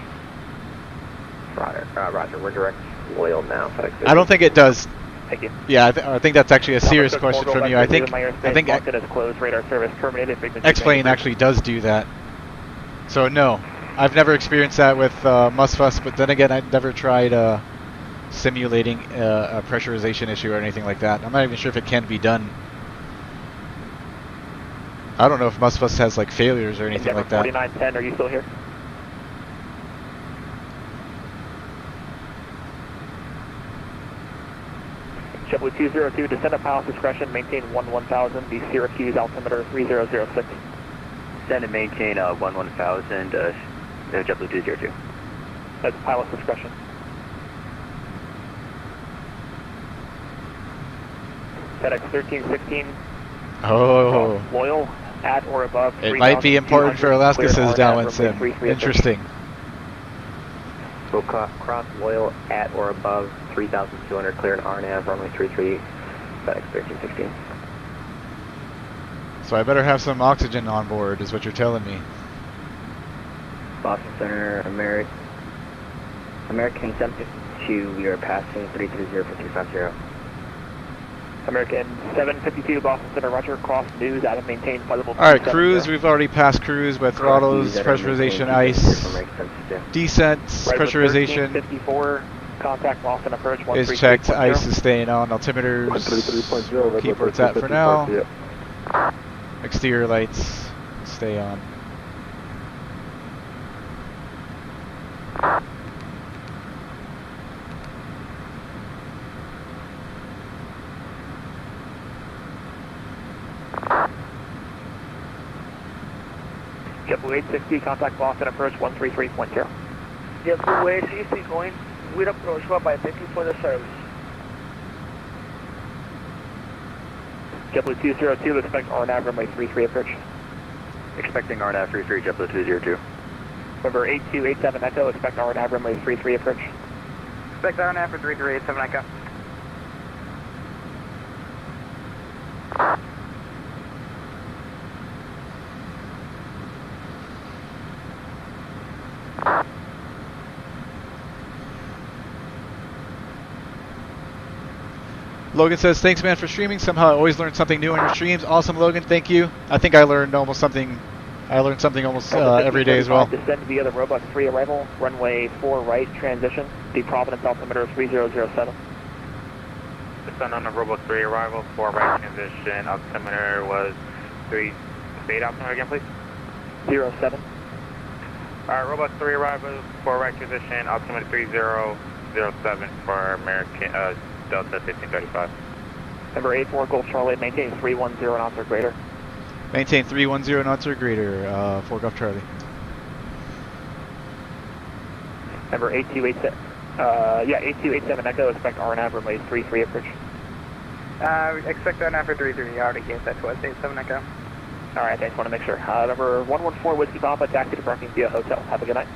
Roger, we're direct Loyal now. FedEx 1316.
I don't think it does.
Thank you.
Yeah, I think that's actually a serious question from you. I think
closed, radar service terminated.
X-Plane actually does do that. So no, I've never experienced that with Musfuss, but then again, I've never tried simulating a pressurization issue or anything like that. I'm not even sure if it can be done. I don't know if Musfuss has like failures or anything like that.
4910, are you still here? JetBlue 202, descend at pilot's discretion, maintain 1000, the Syracuse altimeter 3006.
Descend and maintain 1000, JetBlue 202.
That's pilot's discretion. FedEx 1316.
Oh.
Loyal at or above.
It might be important for Alaska, says Downwind Sim. Interesting.
We'll cross Loyal at or above 3,200, clear an RNAV, runway 33, FedEx 1316.
So I better have some oxygen on board, is what you're telling me.
Boston Center, American 752, we are passing 330 for 250.
American 752, Boston Center, roger, cross news, at and maintain flight level.
Alright, cruise, we've already passed cruise with throttles, pressurization, ice, descents, pressurization
54, contact Boston approach
is checked, ice is staying on, altimeters, keep where it's at for now, exterior lights stay on.
JetBlue 860, contact Boston approach 133.0.
JetBlue 860 going with approach by thank you for the service.
JetBlue 202, expect RNAV runway 33 approach.
Expecting RNAV 33, JetBlue 202.
Number 8287 Echo, expect RNAV runway 33 approach.
Expect RNAV for 3387 Echo.
Logan says, thanks man for streaming. Somehow I always learn something new on your streams. Awesome, Logan. Thank you. I think I learned almost something I learn something almost every day as well.
Descend via the Robux 3 arrival, runway 4 right transition, the Providence altimeter 3007.
Descend on the Robux 3 arrival, 4 right transition, altimeter was 3, state altimeter again please?
07.
Alright, Robux 3 arrival, 4 right transition, altimeter 3007 for American Delta 1535.
Number 84 Golf Charlie, maintain 310 knots or greater.
Maintain 310 knots or greater, 4 Golf Charlie.
Number 8287 Echo, expect RNAV runway 33 approach.
Expect RNAV for 33, you already gave that to us, 87 Echo.
Alright, thanks, want to make sure. Number 114 Whiskey Papa, taxi to parking via hotel. Have a good night.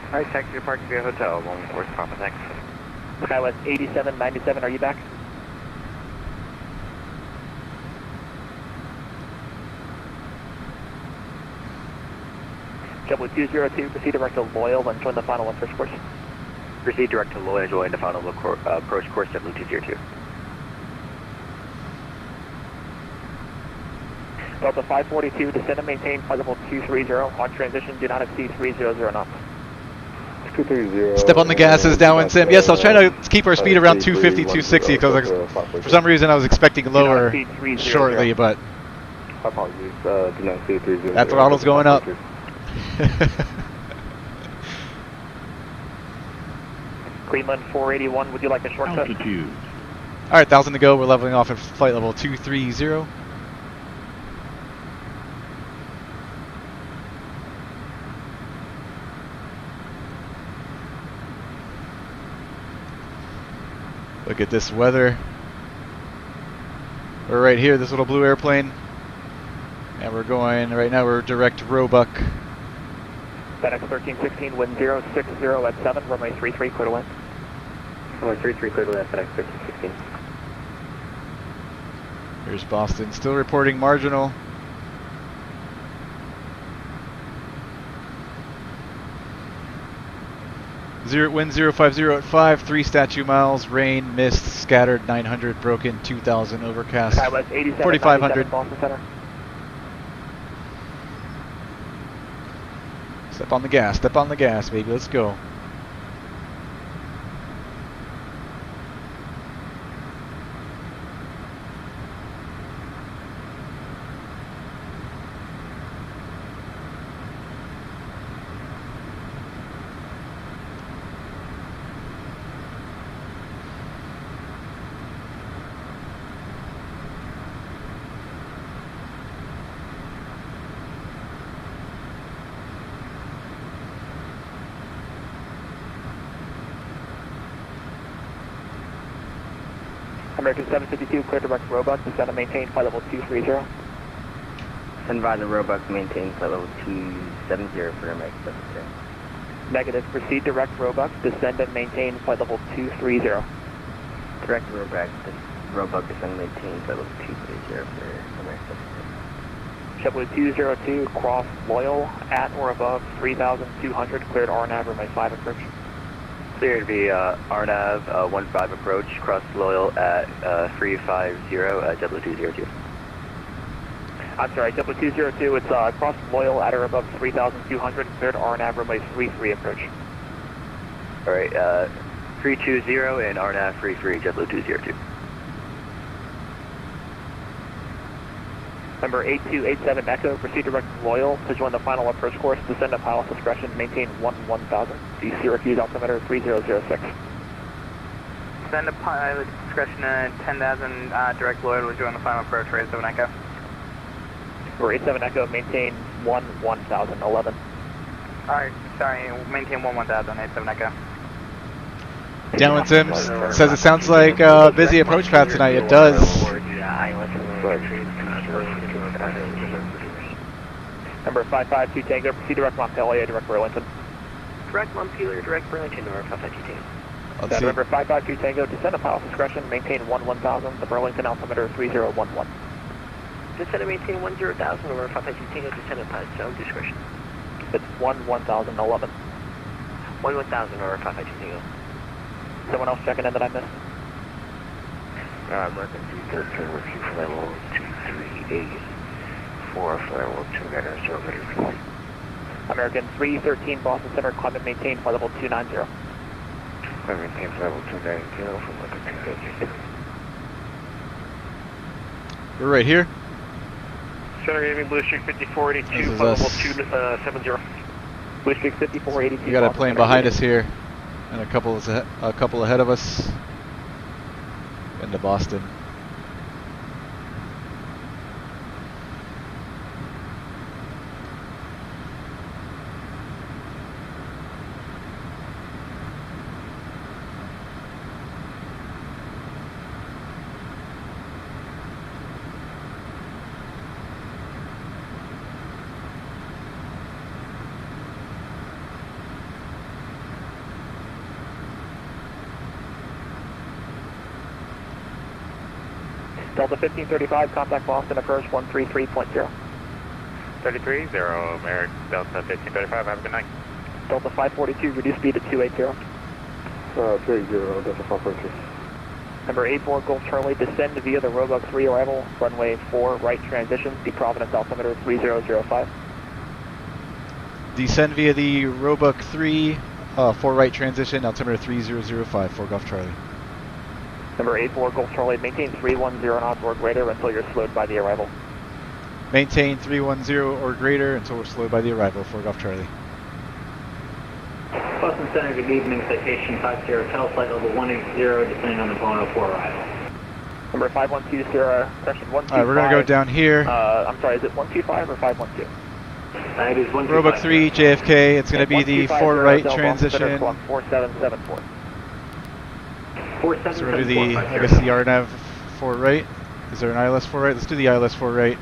Alright, taxi to parking via hotel, 114 Papa, thanks.
SkyWest 8797, are you back? JetBlue 202, proceed direct to Loyal and join the final approach course.
Proceed direct to Loyal, join the final approach course, JetBlue 202.
Delta 542, descend and maintain flight level 230. On transition, do not exceed 300 knots.
230.
Step on the gases, downwind sim. Yes, I was trying to keep our speed around 250, 260 because for some reason I was expecting lower shortly, but
Apologies, do not exceed 300.
that throttle's going up.
Cleveland 481, would you like a shortcut?
Altitude.
Alright, 1,000 to go. We're leveling off at flight level 230. Look at this weather. We're right here, this little blue airplane. And we're going, right now we're direct Roebuck.
FedEx 1316, wind 060 at 7, runway 33, clear to land.
Runway 33, clear to land, FedEx 1316.
Here's Boston, still reporting marginal. Wind 050 at 5, 3 statute miles, rain, mist, scattered 900, broken 2000, overcast 4500.
Boston Center.
Step on the gas, baby, let's go.
American 752, clear direct Roebuck, descend and maintain flight level 230.
Send by the Roebuck, maintain flight level 270 for American 752.
Negative, proceed direct Roebuck, descend and maintain flight level 230.
Direct Roebuck, descend and maintain flight level 230 for American 752.
JetBlue 202, cross Loyal at or above 3,200, cleared RNAV, runway 5 approach.
Cleared via RNAV 15 approach, cross Loyal at 350, JetBlue 202.
I'm sorry, JetBlue 202, it's cross Loyal at or above 3,200, cleared RNAV, runway 33 approach.
Alright, 320 and RNAV 33, JetBlue 202.
Number 8287 Echo, proceed direct Loyal to join the final approach course, descend at pilot discretion, maintain 1000, the Syracuse altimeter 3006.
Send a pilot discretion at 10,000, direct Loyal will join the final approach for 87 Echo.
For 87 Echo, maintain 1000, 11.
Alright, sorry, maintain 1000, 87 Echo.
Downwind Sims says it sounds like a busy approach path tonight. It does.
Number 552 Tango, proceed direct Montpelier, direct Burlington.
Direct Montpelier, direct Burlington, or 552 Tango.
Let's see.
Number 552 Tango, descend at pilot discretion, maintain 1000, the Burlington altimeter 3011.
Descend and maintain 10,000 over 552 Tango, descend at pilot discretion.
It's 1011.
10,000 over 552 Tango.
Someone else checking in that I missed?
American 313 with you for level 238. flight level 29 033.
American 313 Boston Center, climb and maintain flight level 290.
Climb and maintain flight level 290 from Lincoln 250.
We're right here.
Center giving Blue Streak 5482,
This is
flight level
us.
270.
Blue Streak 5482.
We got a
Boston
plane
Center.
behind us here, and a couple ahead of us into Boston.
Delta 1535, contact Boston, approach 133.0.
33, 0, American Delta 1535, have a good night.
Delta 542, reduce speed to 280.
30, Delta 542.
Number 84, Golf Charlie, descend via the Roebuck 3 arrival, runway 4, right transition, Sea Providence, altimeter 3005.
Descend via the Roebuck 3, 4 right transition, altimeter 3005, 4 Golf Charlie.
Number 84, Golf Charlie, maintain 310 knots or greater until you're slowed by the arrival.
Maintain 310 or greater until we're slowed by the arrival, 4 Golf Charlie.
Boston Center, good evening, Citation 50, Hotel, flight level 180, descending on the Bono 4 arrival.
Number 512, Sierra, correction 125.
Alright, we're going to go down here.
I'm sorry, is it 125 or 512?
It is 125.
Roebuck 3, JFK, it's going to be the 4 right transition.
4774.
So we're going to do the, I guess the RNAV 4 right. Is there an ILS 4 right? Let's do the ILS 4 right.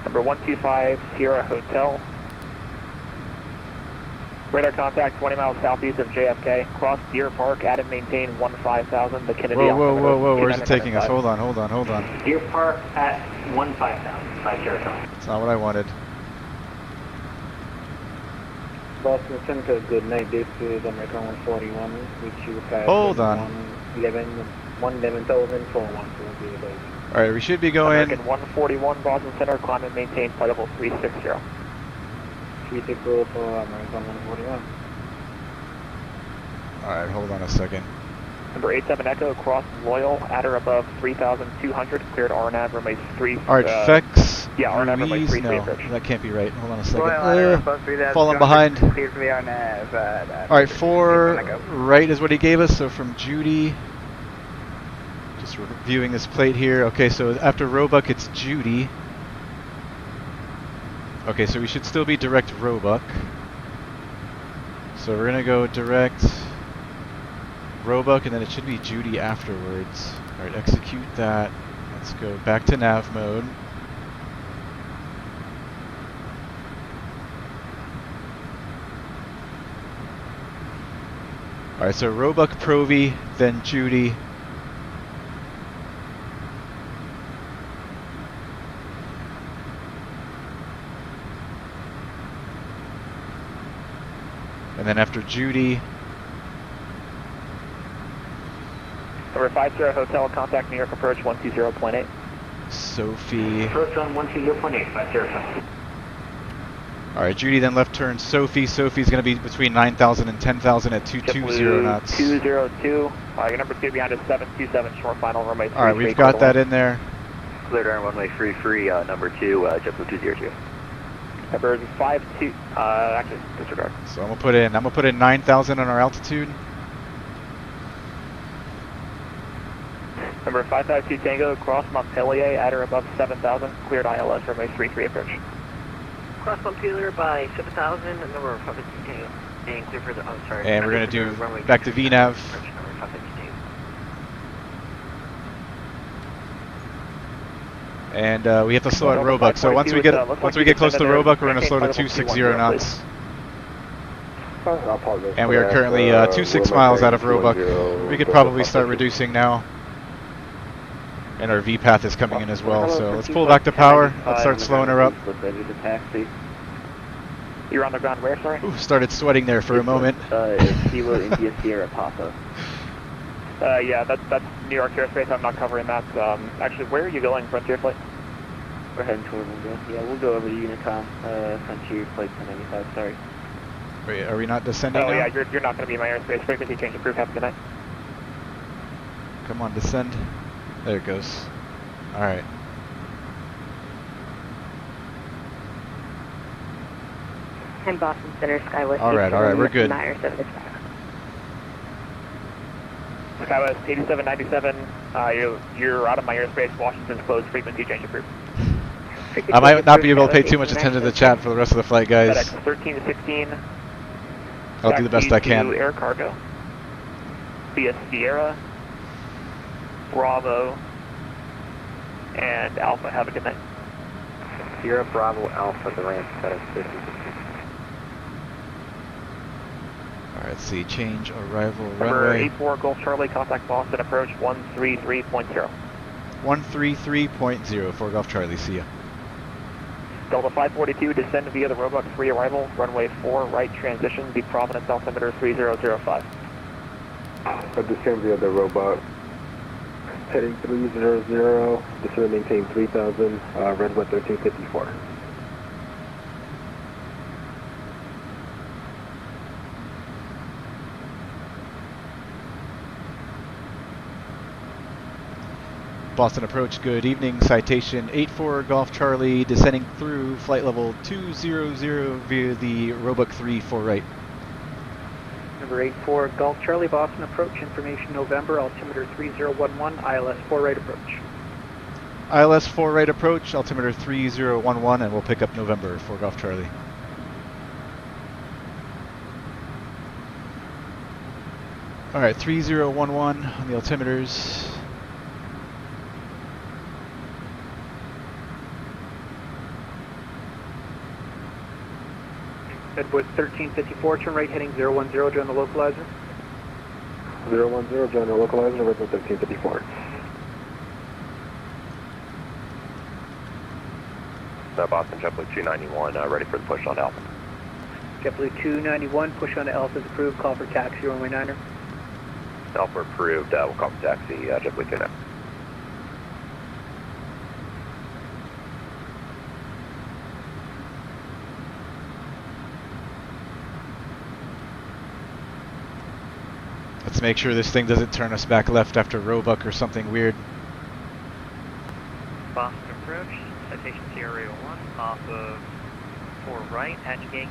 Number 125, Sierra Hotel. Radar contact 20 miles southeast of JFK. Cross Deer Park, add and maintain 15,000. The Kennedy
Whoa, where's it taking us? Hold on.
Deer Park at 15,000, 5 Hotel.
That's not what I wanted.
Boston Center, good night. This is American 141, which you have.
Hold on.
111,412.
Alright, we should be going.
American 141, Boston Center, climb and maintain flight level 360.
360 for American 141.
Alright, hold on a second.
Number 87 Echo, cross Loyal, at or above 3,200, cleared RNAV, runway 3.
Alright, Fex.
Yeah, RNAV runway 3
no,
approach.
that can't be right. Hold on a second.
Royal, at or above 3,200,
falling behind.
cleared for the RNAV.
Alright, 4 right is what he gave us, so from Judy. Just reviewing this plate here. Okay, so after Roebuck, it's Judy. Okay, so we should still be direct Roebuck. So we're going to go direct Roebuck, and then it should be Judy afterwards. Alright, execute that. Let's go back to nav mode. Alright, so Roebuck, Provy, then Judy. And then after Judy.
Number 50 Hotel, contact New York approach 120.8.
Sophie.
Approach on 120.8, 50 Hotel.
Alright, Judy then left turn Sophie. Sophie's going to be between 9,000 and 10,000 at 220 knots.
202. Your number 2 behind is 727, short final, runway 3.
Alright, we've got that in there.
Cleared on runway 33, number 2, JetBlue 202.
Number 52, actually, disregard.
So I'm gonna put in 9,000 on our altitude.
Number 552 Tango, cross Montpellier, at or above 7,000, cleared ILS, runway 33 approach.
Cross Montpelier by 7,000, and number 552 Tango, and clear for the, oh sorry.
And we're gonna do back to VNAV. And we have to slow at Roebuck. So once we get close to Roebuck, we're gonna slow to 260 knots. And we are currently 26 miles out of Roebuck. We could probably start reducing now. And our V path is coming in as well. So let's pull back to power. Let's start slowing her up.
You're on the ground where, sorry?
Ooh, started sweating there for a moment.
Kilo India Sierra Papa.
Yeah, that's New York airspace. I'm not covering that. Actually, where are you going, Frontier Flight?
We're heading toward Windsor. Yeah, we'll go over to Unicom, Frontier Flight 1095, sorry.
Wait, are we not descending
Oh,
now?
yeah, you're not going to be in my airspace. Frequency change approved. Have a good night.
Come on, descend. There it goes. Alright.
And Boston Center, Skywest.
Alright, we're good.
Skywest 8797, you're out of my airspace. Washington's closed. Frequency change approved.
I might not be able to pay too much attention to the chat for the rest of the flight, guys.
FedEx 1316.
I'll do the best I can.
Air cargo. Via Sierra, Bravo, and Alpha. Have a good night.
Sierra, Bravo, Alpha, the ramp, FedEx 1316.
Alright, let's see. Change arrival
Number
runway.
84 Gulf Charlie, contact Boston, approach 133.0.
133.0 for Golf Charlie, see ya.
Delta 542, descend via the Roebuck 3 arrival, runway 4 right transition, the Providence altimeter 3005.
Descend via the Roebuck. Heading 300, descend maintain 3000, Redwood 1354.
Boston approach, good evening. Citation 84 Golf Charlie, descending through flight level 200 via the Roebuck 3 4 right.
Number 84 Golf Charlie, Boston approach, information November, altimeter 3011, ILS 4 right approach.
ILS 4 right approach, altimeter 3011, and we'll pick up November for Golf Charlie. Alright, 3011 on the altimeters.
Redwood 1354, turn right heading 010, join the localizer.
010, join the localizer, Redwood 1354.
Boston JetBlue 291, ready for the push on Alpha.
JetBlue 291, push on to Alpha is approved, call for taxi, runway 9er.
Alpha approved, we'll call for taxi, JetBlue 291.
Let's make sure this thing doesn't turn us back left after Roebuck or something weird.
Boston approach, Citation CJ4 off of 4 right at Yankee.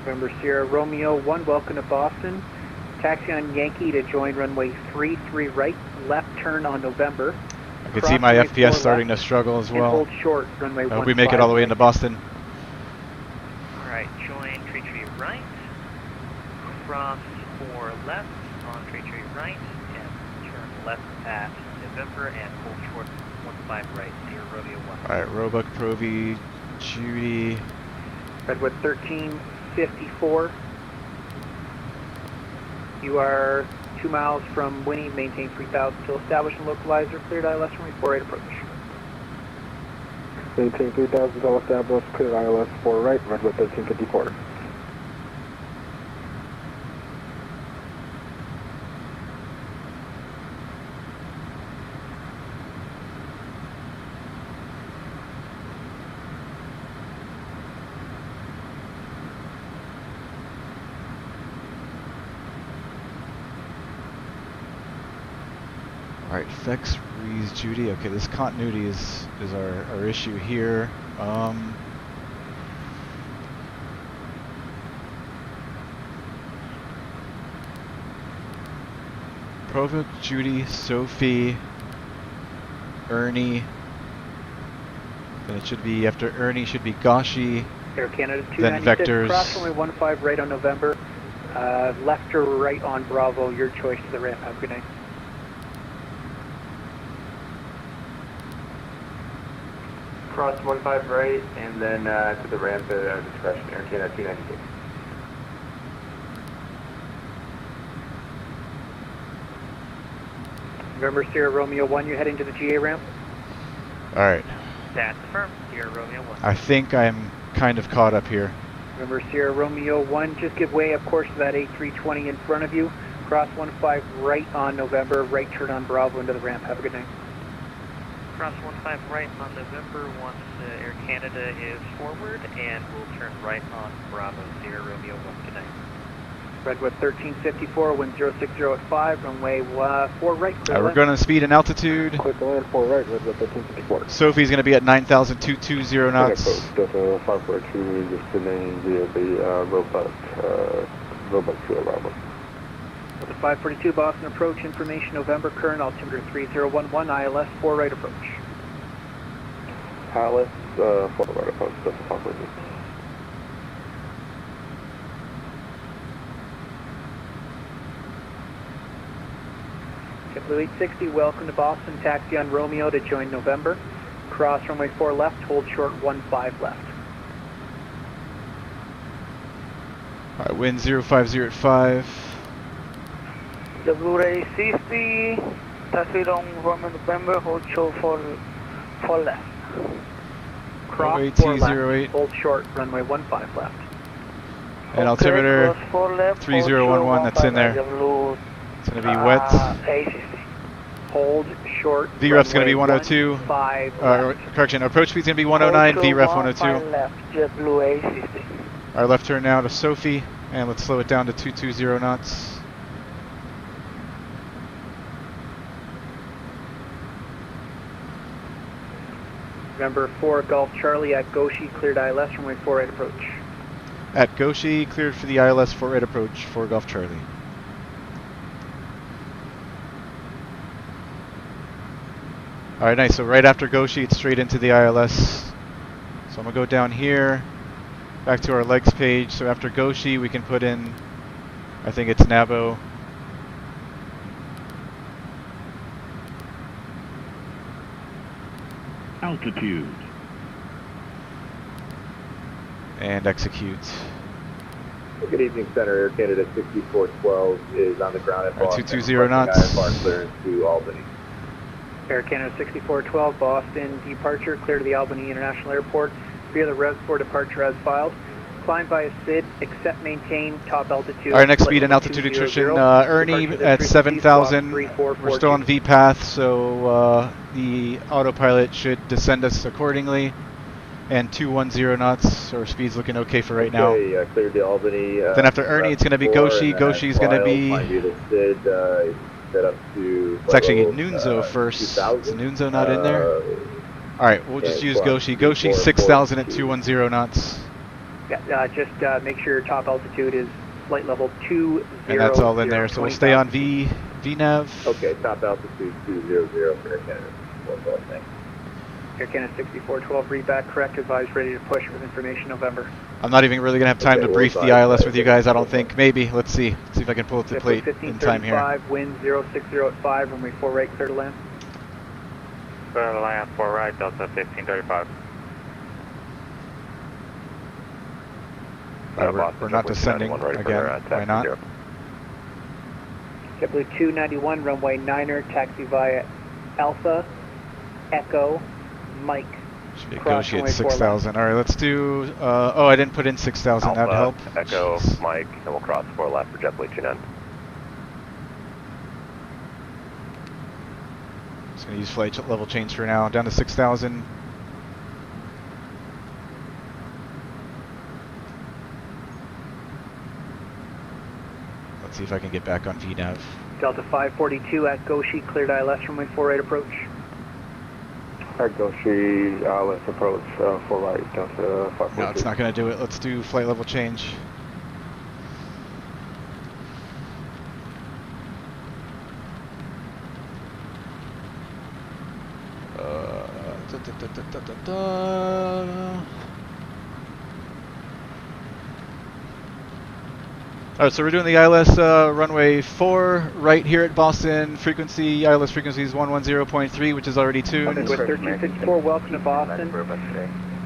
November Sierra Romeo 1, welcome to Boston. Taxi on Yankee to join runway 33 right, left turn on November.
I can see my FPS starting to struggle as well.
Hold short, runway
I hope we make it all the way into Boston.
Alright, join tree right, cross 4 left on tree right, and turn left at November and hold short 15 right near Romeo 1.
Alright, Roebuck, Provi, Judy.
Redwood 1354. You are 2 miles from Winnie, maintain 3000 till established and localizer, cleared ILS runway 4 right approach.
Maintain 3000 till established, cleared ILS 4 right, Redwood 1354.
Alright, Fex, Reese, Judy. Okay, this continuity is our issue here. Provoke, Judy, Sophie, Ernie. Then it should be, after Ernie, should be Gashi.
Air Canada
Then
296,
Vectors.
cross runway 15 right on November. Left or right on Bravo, your choice to the ramp. Have a good night.
Cross 15 right, and then to the ramp at our discretion, Air Canada 296.
November Sierra Romeo 1, you're heading to the GA ramp.
Alright,
That's affirmed, Sierra Romeo 1.
I think I'm kind of caught up here.
November Sierra Romeo 1, just give way, of course, to that A320 in front of you. Cross 15 right on November, right turn on Bravo into the ramp. Have a good night.
Cross 15 right on November once Air Canada is forward, and we'll turn right on Bravo, Sierra Romeo 1. Good night.
Redwood 1354, wind 060 at 5, runway 4 right.
We're going to speed and altitude.
Quick land 4 right, Redwood 1354.
Sophie's going to be at 9,220 knots.
Delta 542, descending via the robot 2 Bravo.
Delta 542, Boston approach, information November, current altimeter 3011, ILS 4 right approach.
ILS 4 right approach, Delta 542.
JetBlue 860, welcome to Boston, taxi on Romeo to join November. Cross runway 4 left, hold short 15 left.
Alright, wind 050 at 5.
JetBlue 860, taxi on Romeo November, hold short 4 left.
Cross 4 left, hold short runway 15 left.
And altimeter 3011, that's in there. It's going to be wet.
Hold short.
VREF's going to be 102. Correction, approach speed's going to be 109, VREF 102.
Left, JetBlue 860.
Our left turn now to Sophie, and let's slow it down to 220 knots.
November 4 Golf Charlie at Goshi, cleared ILS runway 4 right approach.
At Goshi, cleared for the ILS 4 right approach for Golf Charlie. Alright, nice. So right after Goshi, it's straight into the ILS. So I'm going to go down here, back to our legs page. So after Goshi, we can put in, I think it's Nabo.
Altitude.
And execute.
Good evening, Center. Air Canada 6412 is on the ground at Boston.
220 knots.
IFR clearance to Albany.
Air Canada 6412, Boston departure, clear to the Albany International Airport via the Res 4 departure as filed. Climb by a SID, except maintain top altitude.
Our next speed and altitude attrition, Ernie at 7,000. We're still on VPath, so the autopilot should descend us accordingly. And 210 knots, our speed's looking okay for right now.
Cleared to Albany.
Then after Ernie, it's going to be Goshi. Goshi's going to be...
Set up to
it's actually Nunzo first. Is Nunzo not in there? Alright, we'll just use Goshi. Goshi 6,000 at 210 knots.
Yeah, just make sure your top altitude is flight level 20.
And that's all in there, so we'll stay on VNav.
Okay, top altitude 200 for Air Canada. Thanks.
Air Canada 6412, read back, correct, advise, ready to push with information November.
I'm not even really going to have time to brief the ILS with you guys, I don't think. Maybe, let's see. See if I can pull up the plate in time here.
Wind 060 at 5, runway 4 right, clear to land.
Clear to land, 4 right, Delta 1535.
We're not descending again, why not?
JetBlue 291, runway 9er, taxi via Alpha, Echo, Mike.
Should be Goshi at 6,000. Alright, let's do... oh, I didn't put in 6,000, that'd help.
Echo, Mike, and we'll cross 4 left for JetBlue 29.
Just going to use flight level change for now, down to 6,000. Let's see if I can get back on VNav.
Delta 542 at Goshi, cleared ILS runway 4 right approach.
At Goshi, let's approach 4 right, Delta 542.
No, it's not going to do it. Let's do flight level change. Alright, so we're doing the ILS runway 4 right here at Boston. Frequency, ILS frequency is 110.3, which is already tuned.
1354, welcome to Boston.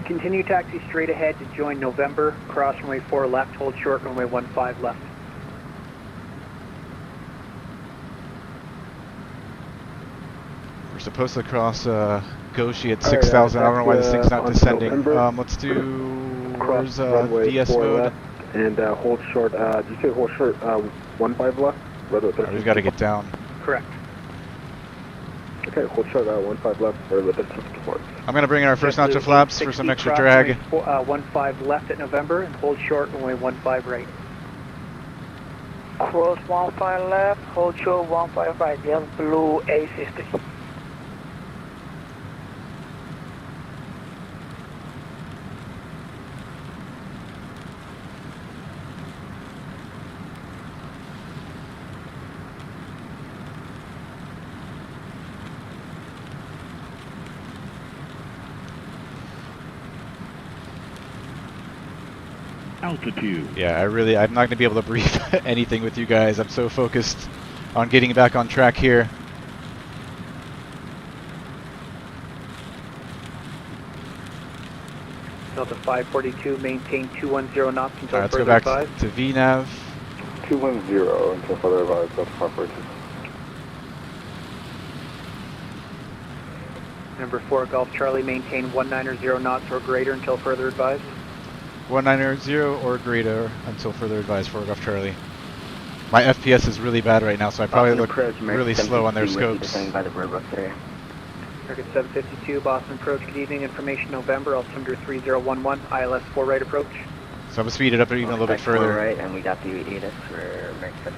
Continue taxi straight ahead to join November. Cross runway 4 left, hold short, runway 15 left.
We're supposed to cross Goshi at 6,000. I don't know why this thing's not descending. Let's do... Where's VS mode?
And hold short, did you say hold short 15 left?
Alright, we've got to get down.
Correct.
Okay, hold short 15 left for the 54.
I'm going to bring in our first notch of flaps for some extra drag.
15 left at November and hold short runway 15 right.
Cross 15 left, hold short 15 right, Jet Blue A60.
Altitude.
Yeah, I'm not going to be able to brief anything with you guys. I'm so focused on getting back on track here.
Delta 542, maintain 210 knots until
Alright, let's go
further
back
advised.
to VNAV.
210 until further advised, Delta 542.
Number 4 Golf Charlie, maintain 190 knots or greater until further advised.
190 or greater until further advised for Golf Charlie. My FPS is really bad right now, so I probably look really slow on their scopes.
Target 752, Boston approach, good evening, information November, altimeter 3011, ILS 4 right approach.
So I'm going to speed it up even a little bit further.
Right, and we got the ATIS for American.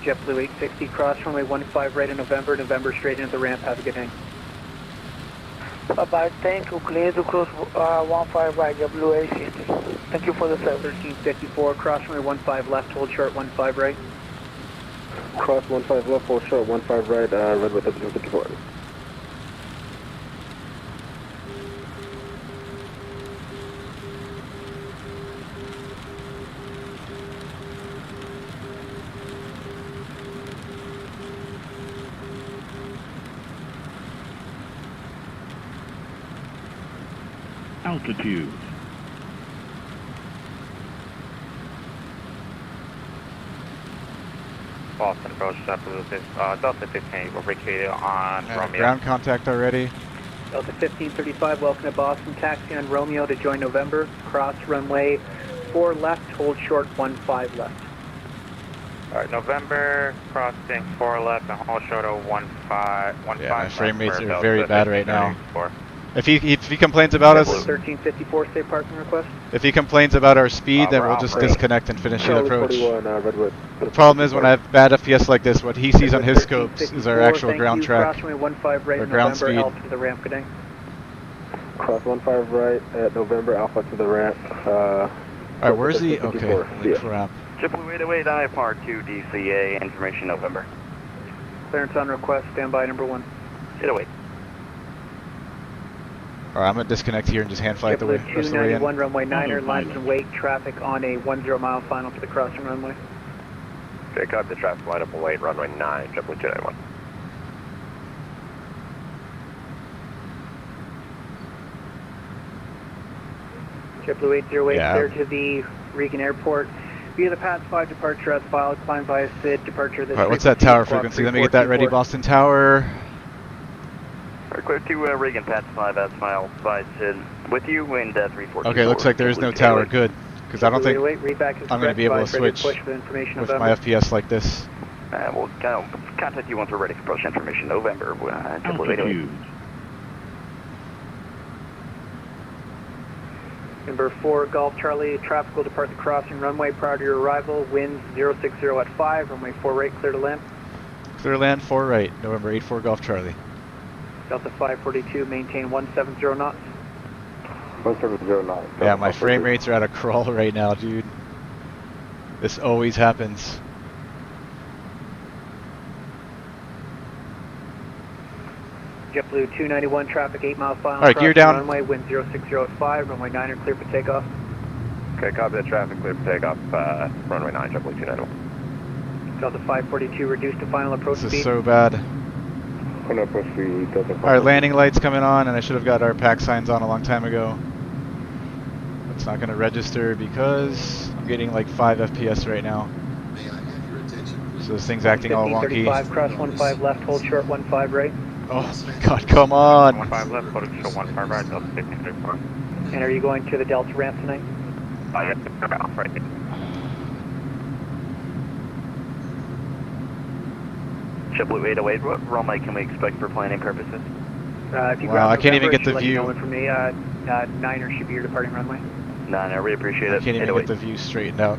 JetBlue 860, cross runway 15 right in November, November straight into the ramp, have a good day.
Bye-bye, thank you, clear to cross 15 right, JetBlue A60. Thank you for the service.
1354, cross runway 15 left, hold short 15 right.
Cross 15 left, hold short 15 right, Redwood 54.
Altitude.
Boston approach, Delta 15, we're vacated on Romeo.
Ground contact already.
Delta 1535, welcome to Boston, taxi on Romeo to join November, cross runway 4 left, hold short 15 left.
Alright, November, crossing 4 left and hold short 15.
Yeah, my frame rates are very bad right now. If he complains about us,
1354, state parking request.
if he complains about our speed, then we'll just disconnect and finish the approach.
41,
The problem is when I have bad FPS like this, what he sees on his scopes is our actual ground track,
Cross runway 15 right
or
in
ground
November,
speed.
Alpha to the ramp, good day.
Cross 15 right at November, Alpha to the ramp.
Alright, where's he? Okay, link for ramp.
JetBlue 808, IFR 2 DCA, information November.
Clearance on request, standby number 1.
808.
Alright, I'm going to disconnect here and just hand fly it the way,
JetBlue
rest of the way in.
291, runway 9er, lines and wait, traffic on a 10 mile final to the crossing runway.
Okay, copy the traffic line up and wait, runway 9, JetBlue 291.
JetBlue 808, clear to the Regan Airport. Via the PATS 5 departure as filed, climb via SID, departure this.
Alright, what's that tower frequency? Let me get that ready, Boston Tower.
Clear to Regan, PATS 5 as filed by SID. With you, wind 342.
Okay, looks like there is no tower. Good. Because I don't think I'm going to be able to switch with my FPS like this.
We'll contact you once we're ready for push information November.
Altitude.
Number 4, Golf Charlie, traffic will depart the crossing runway prior to your arrival. Winds 060 at 5, runway 4 right, clear to land.
Clear land, 4 right, November 84 Golf Charlie.
Delta 542, maintain 170 knots.
170 knots.
Yeah, my frame rates are at a crawl right now, dude. This always happens.
JetBlue 291, traffic 8 mile final.
Alright, gear down.
Runway, wind 060 at 5, runway 9er, clear for takeoff.
Okay, copy the traffic, clear for takeoff, runway 9, JetBlue 291.
Delta 542, reduced to final approach
This
speed.
is so bad.
Alright,
Alright, landing lights coming on, and I should have got our pack signs on a long time ago. It's not going to register because I'm getting like 5 FPS right now. So this thing's acting all wonky.
1535, cross 15 left, hold short 15 right.
Oh my god, come on!
15 left, hold short 15 right, Delta 1534.
And are you going to the Delta ramp tonight?
Right. JetBlue 808, what runway can we expect for planning purposes?
If you
Wow, I can't even
November,
get the
let me know
view.
it from me. Niner should be your departing runway.
Niner, we appreciate it.
I can't even
808.
get the view straightened out.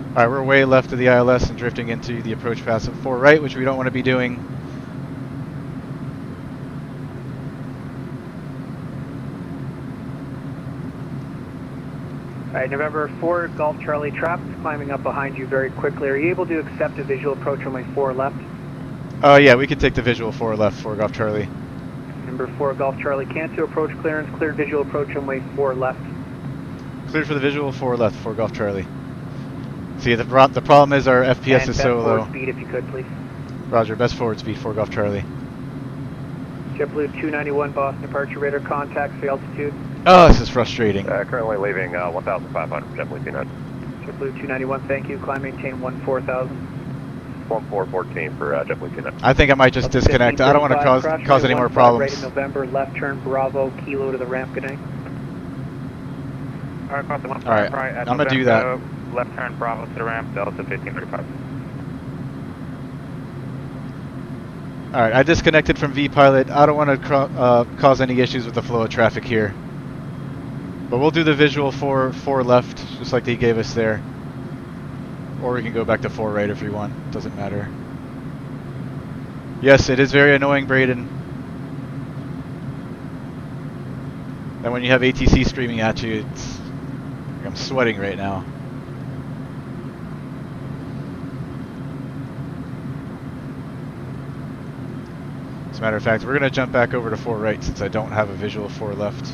Alright, we're way left of the ILS and drifting into the approach pass at 4 right, which we don't want to be doing.
Alright, November 4, Golf Charlie traffic's climbing up behind you very quickly. Are you able to accept a visual approach runway 4 left?
Oh yeah, we can take the visual 4 left for Golf Charlie.
Number 4, Golf Charlie, Canto approach clearance, cleared visual approach runway 4 left.
Cleared for the visual 4 left for Golf Charlie. See, the problem is our FPS
and
is so low.
forward speed if you could, please.
Roger, best forward speed for Golf Charlie.
JetBlue 291 Boston departure radar contacts the altitude.
Oh, this is frustrating.
Currently leaving 1,500 JetBlue Peanut.
JetBlue 291, thank you. Climb maintain 14,000.
1414 for JetBlue Peanut.
I think I might just disconnect. I don't want to cause any more problems.
Right in November, left turn Bravo, kilo to the ramp, good night.
Alright, I'm going to do that.
Left turn Bravo to the ramp, Delta 1535.
Alright, I disconnected from V-Pilot. I don't want to cause any issues with the flow of traffic here. But we'll do the visual 4 left, just like they gave us there. Or we can go back to 4 right if we want. Doesn't matter. Yes, it is very annoying, Braden. And when you have ATC streaming at you, it's... I'm sweating right now. As a matter of fact, we're going to jump back over to 4 right since I don't have a visual 4 left.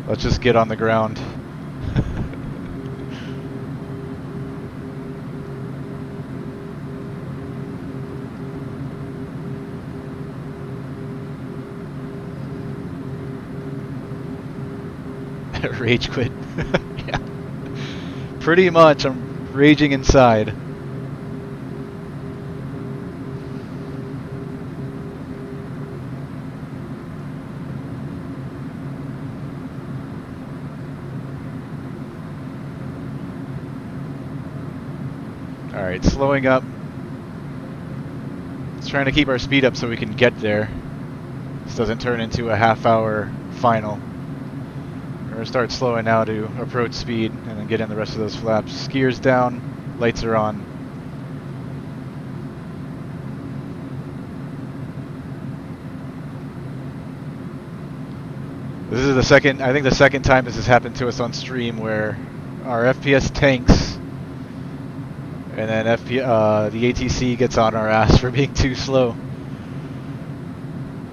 Let's just get on the ground. Rage quit. Yeah. Pretty much, I'm raging inside. Alright, slowing up. It's trying to keep our speed up so we can get there. This doesn't turn into a half-hour final. We're going to start slowing now to approach speed and then get in the rest of those flaps. Skiers down, lights are on. This is the second, I think the second time this has happened to us on stream where our FPS tanks and then the ATC gets on our ass for being too slow.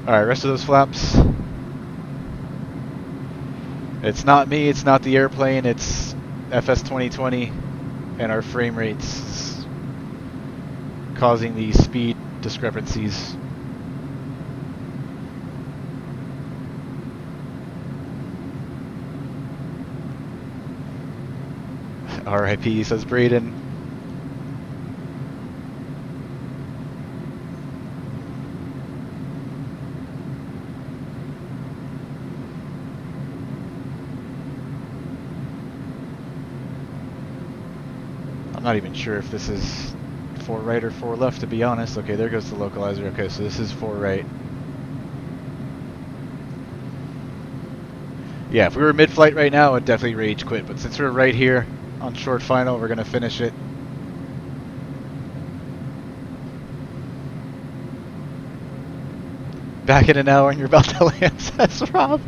Alright, rest of those flaps. It's not me, it's not the airplane, it's FS 2020 and our frame rates causing these speed discrepancies. RIP, says Braden. I'm not even sure if this is 4 right or 4 left, to be honest. Okay, there goes the localizer. Okay, so this is 4 right. Yeah, if we were mid-flight right now, I'd definitely rage quit. But since we're right here on short final, we're going to finish it. Back in an hour and you're about to land, says Rob.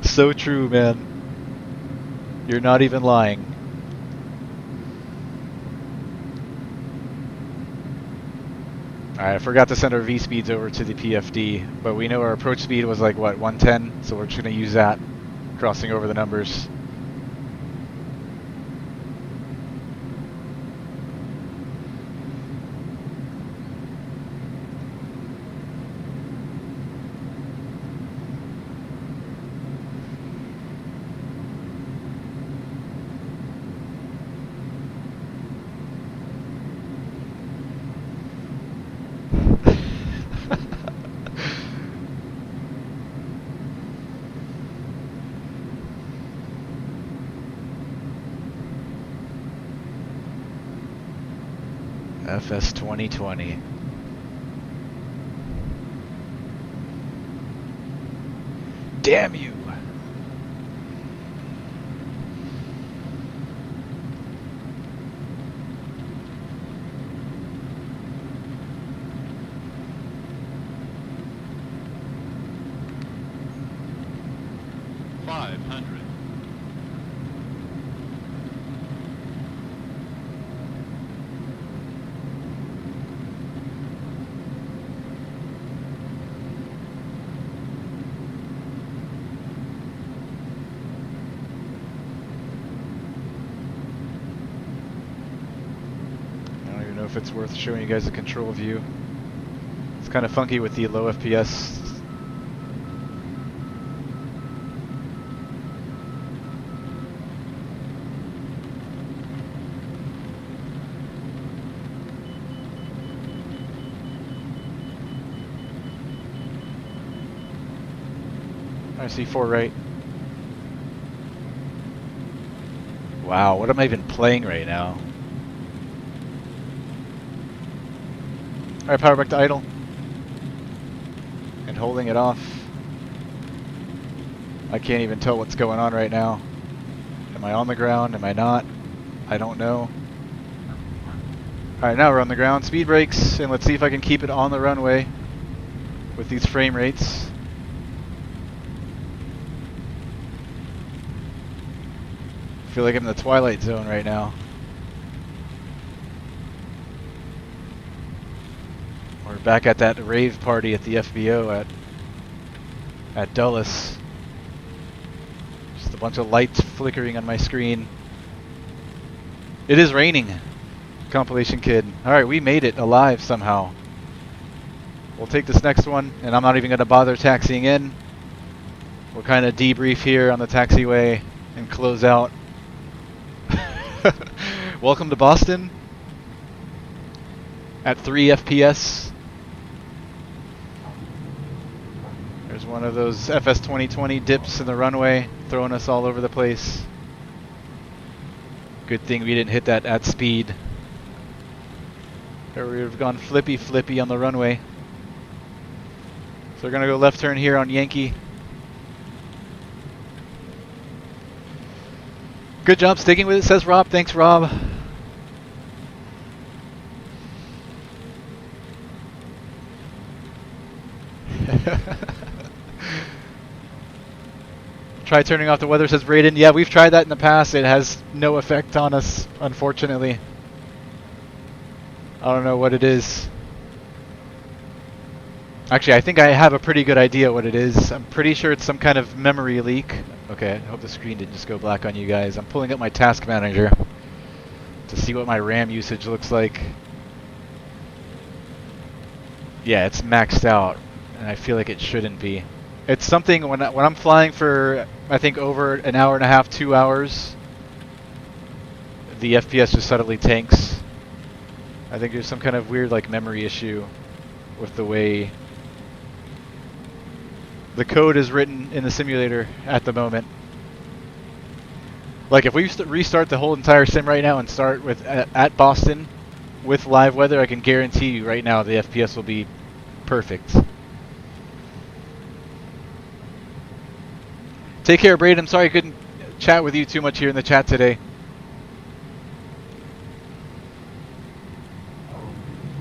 So true, man. You're not even lying. Alright, I forgot to send our V speeds over to the PFD, but we know our approach speed was like, what, 110? So we're just going to use that, crossing over the numbers. FS 2020. Damn you! If it's worth showing you guys the control view. It's kind of funky with the low FPS. I see 4 right. Wow, what am I even playing right now? Alright, power back to idle. And holding it off. I can't even tell what's going on right now. Am I on the ground? Am I not? I don't know. Alright, now we're on the ground. Speed brakes, and let's see if I can keep it on the runway with these frame rates. I feel like I'm in the twilight zone right now. We're back at that rave party at the FBO at Dulles. Just a bunch of lights flickering on my screen. It is raining, compilation kid. Alright, we made it alive somehow. We'll take this next one, and I'm not even going to bother taxiing in. We'll kind of debrief here on the taxiway and close out. Welcome to Boston at 3 FPS. There's one of those FS 2020 dips in the runway, throwing us all over the place. Good thing we didn't hit that at speed, or we would have gone flippy on the runway. So we're gonna go left turn here on Yankee. Good job sticking with it, says Rob. Thanks, Rob. Try turning off the weather, says Braden. Yeah, we've tried that in the past. It has no effect on us, unfortunately. I don't know what it is. Actually, I think I have a pretty good idea what it is. I'm pretty sure it's some kind of memory leak. Okay, I hope the screen didn't just go black on you guys. I'm pulling up my task manager to see what my RAM usage looks like. Yeah, it's maxed out, and I feel like it shouldn't be. It's something when I'm flying for, I think, over an hour and a half, 2 hours, the FPS just suddenly tanks. I think there's some kind of weird like memory issue with the way the code is written in the simulator at the moment. Like if we restart the whole entire sim right now and start with at Boston with live weather, I can guarantee you right now the FPS will be perfect. Take care, Braden. I'm sorry I couldn't chat with you too much here in the chat today.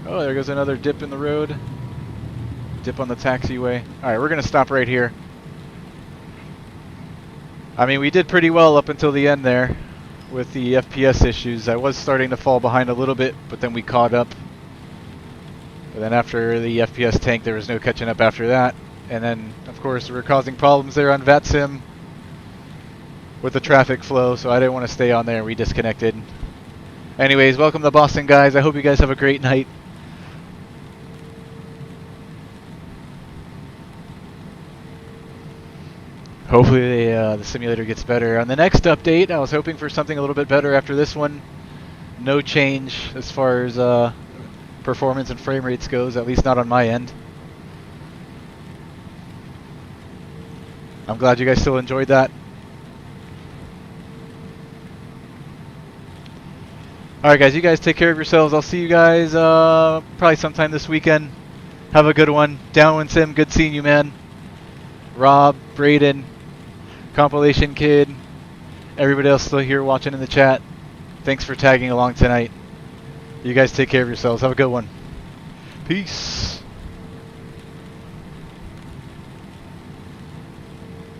Oh, there goes another dip in the road. Dip on the taxiway. Alright, we're going to stop right here. I mean, we did pretty well up until the end there with the FPS issues. I was starting to fall behind a little bit, but then we caught up. But then after the FPS tank, there was no catching up after that. And then, of course, we were causing problems there on VATSIM with the traffic flow, so I didn't want to stay on there. We disconnected. Anyways, welcome to Boston, guys. I hope you guys have a great night. Hopefully the simulator gets better. On the next update, I was hoping for something a little bit better after this one. No change as far as performance and frame rates goes, at least not on my end. I'm glad you guys still enjoyed that. Alright guys, you guys take care of yourselves. I'll see you guys probably sometime this weekend. Have a good one. Downwind Sim, good seeing you, man. Rob, Braden, Compilation Kid, everybody else still here watching in the chat. Thanks for tagging along tonight. You guys take care of yourselves. Have a good one. Peace.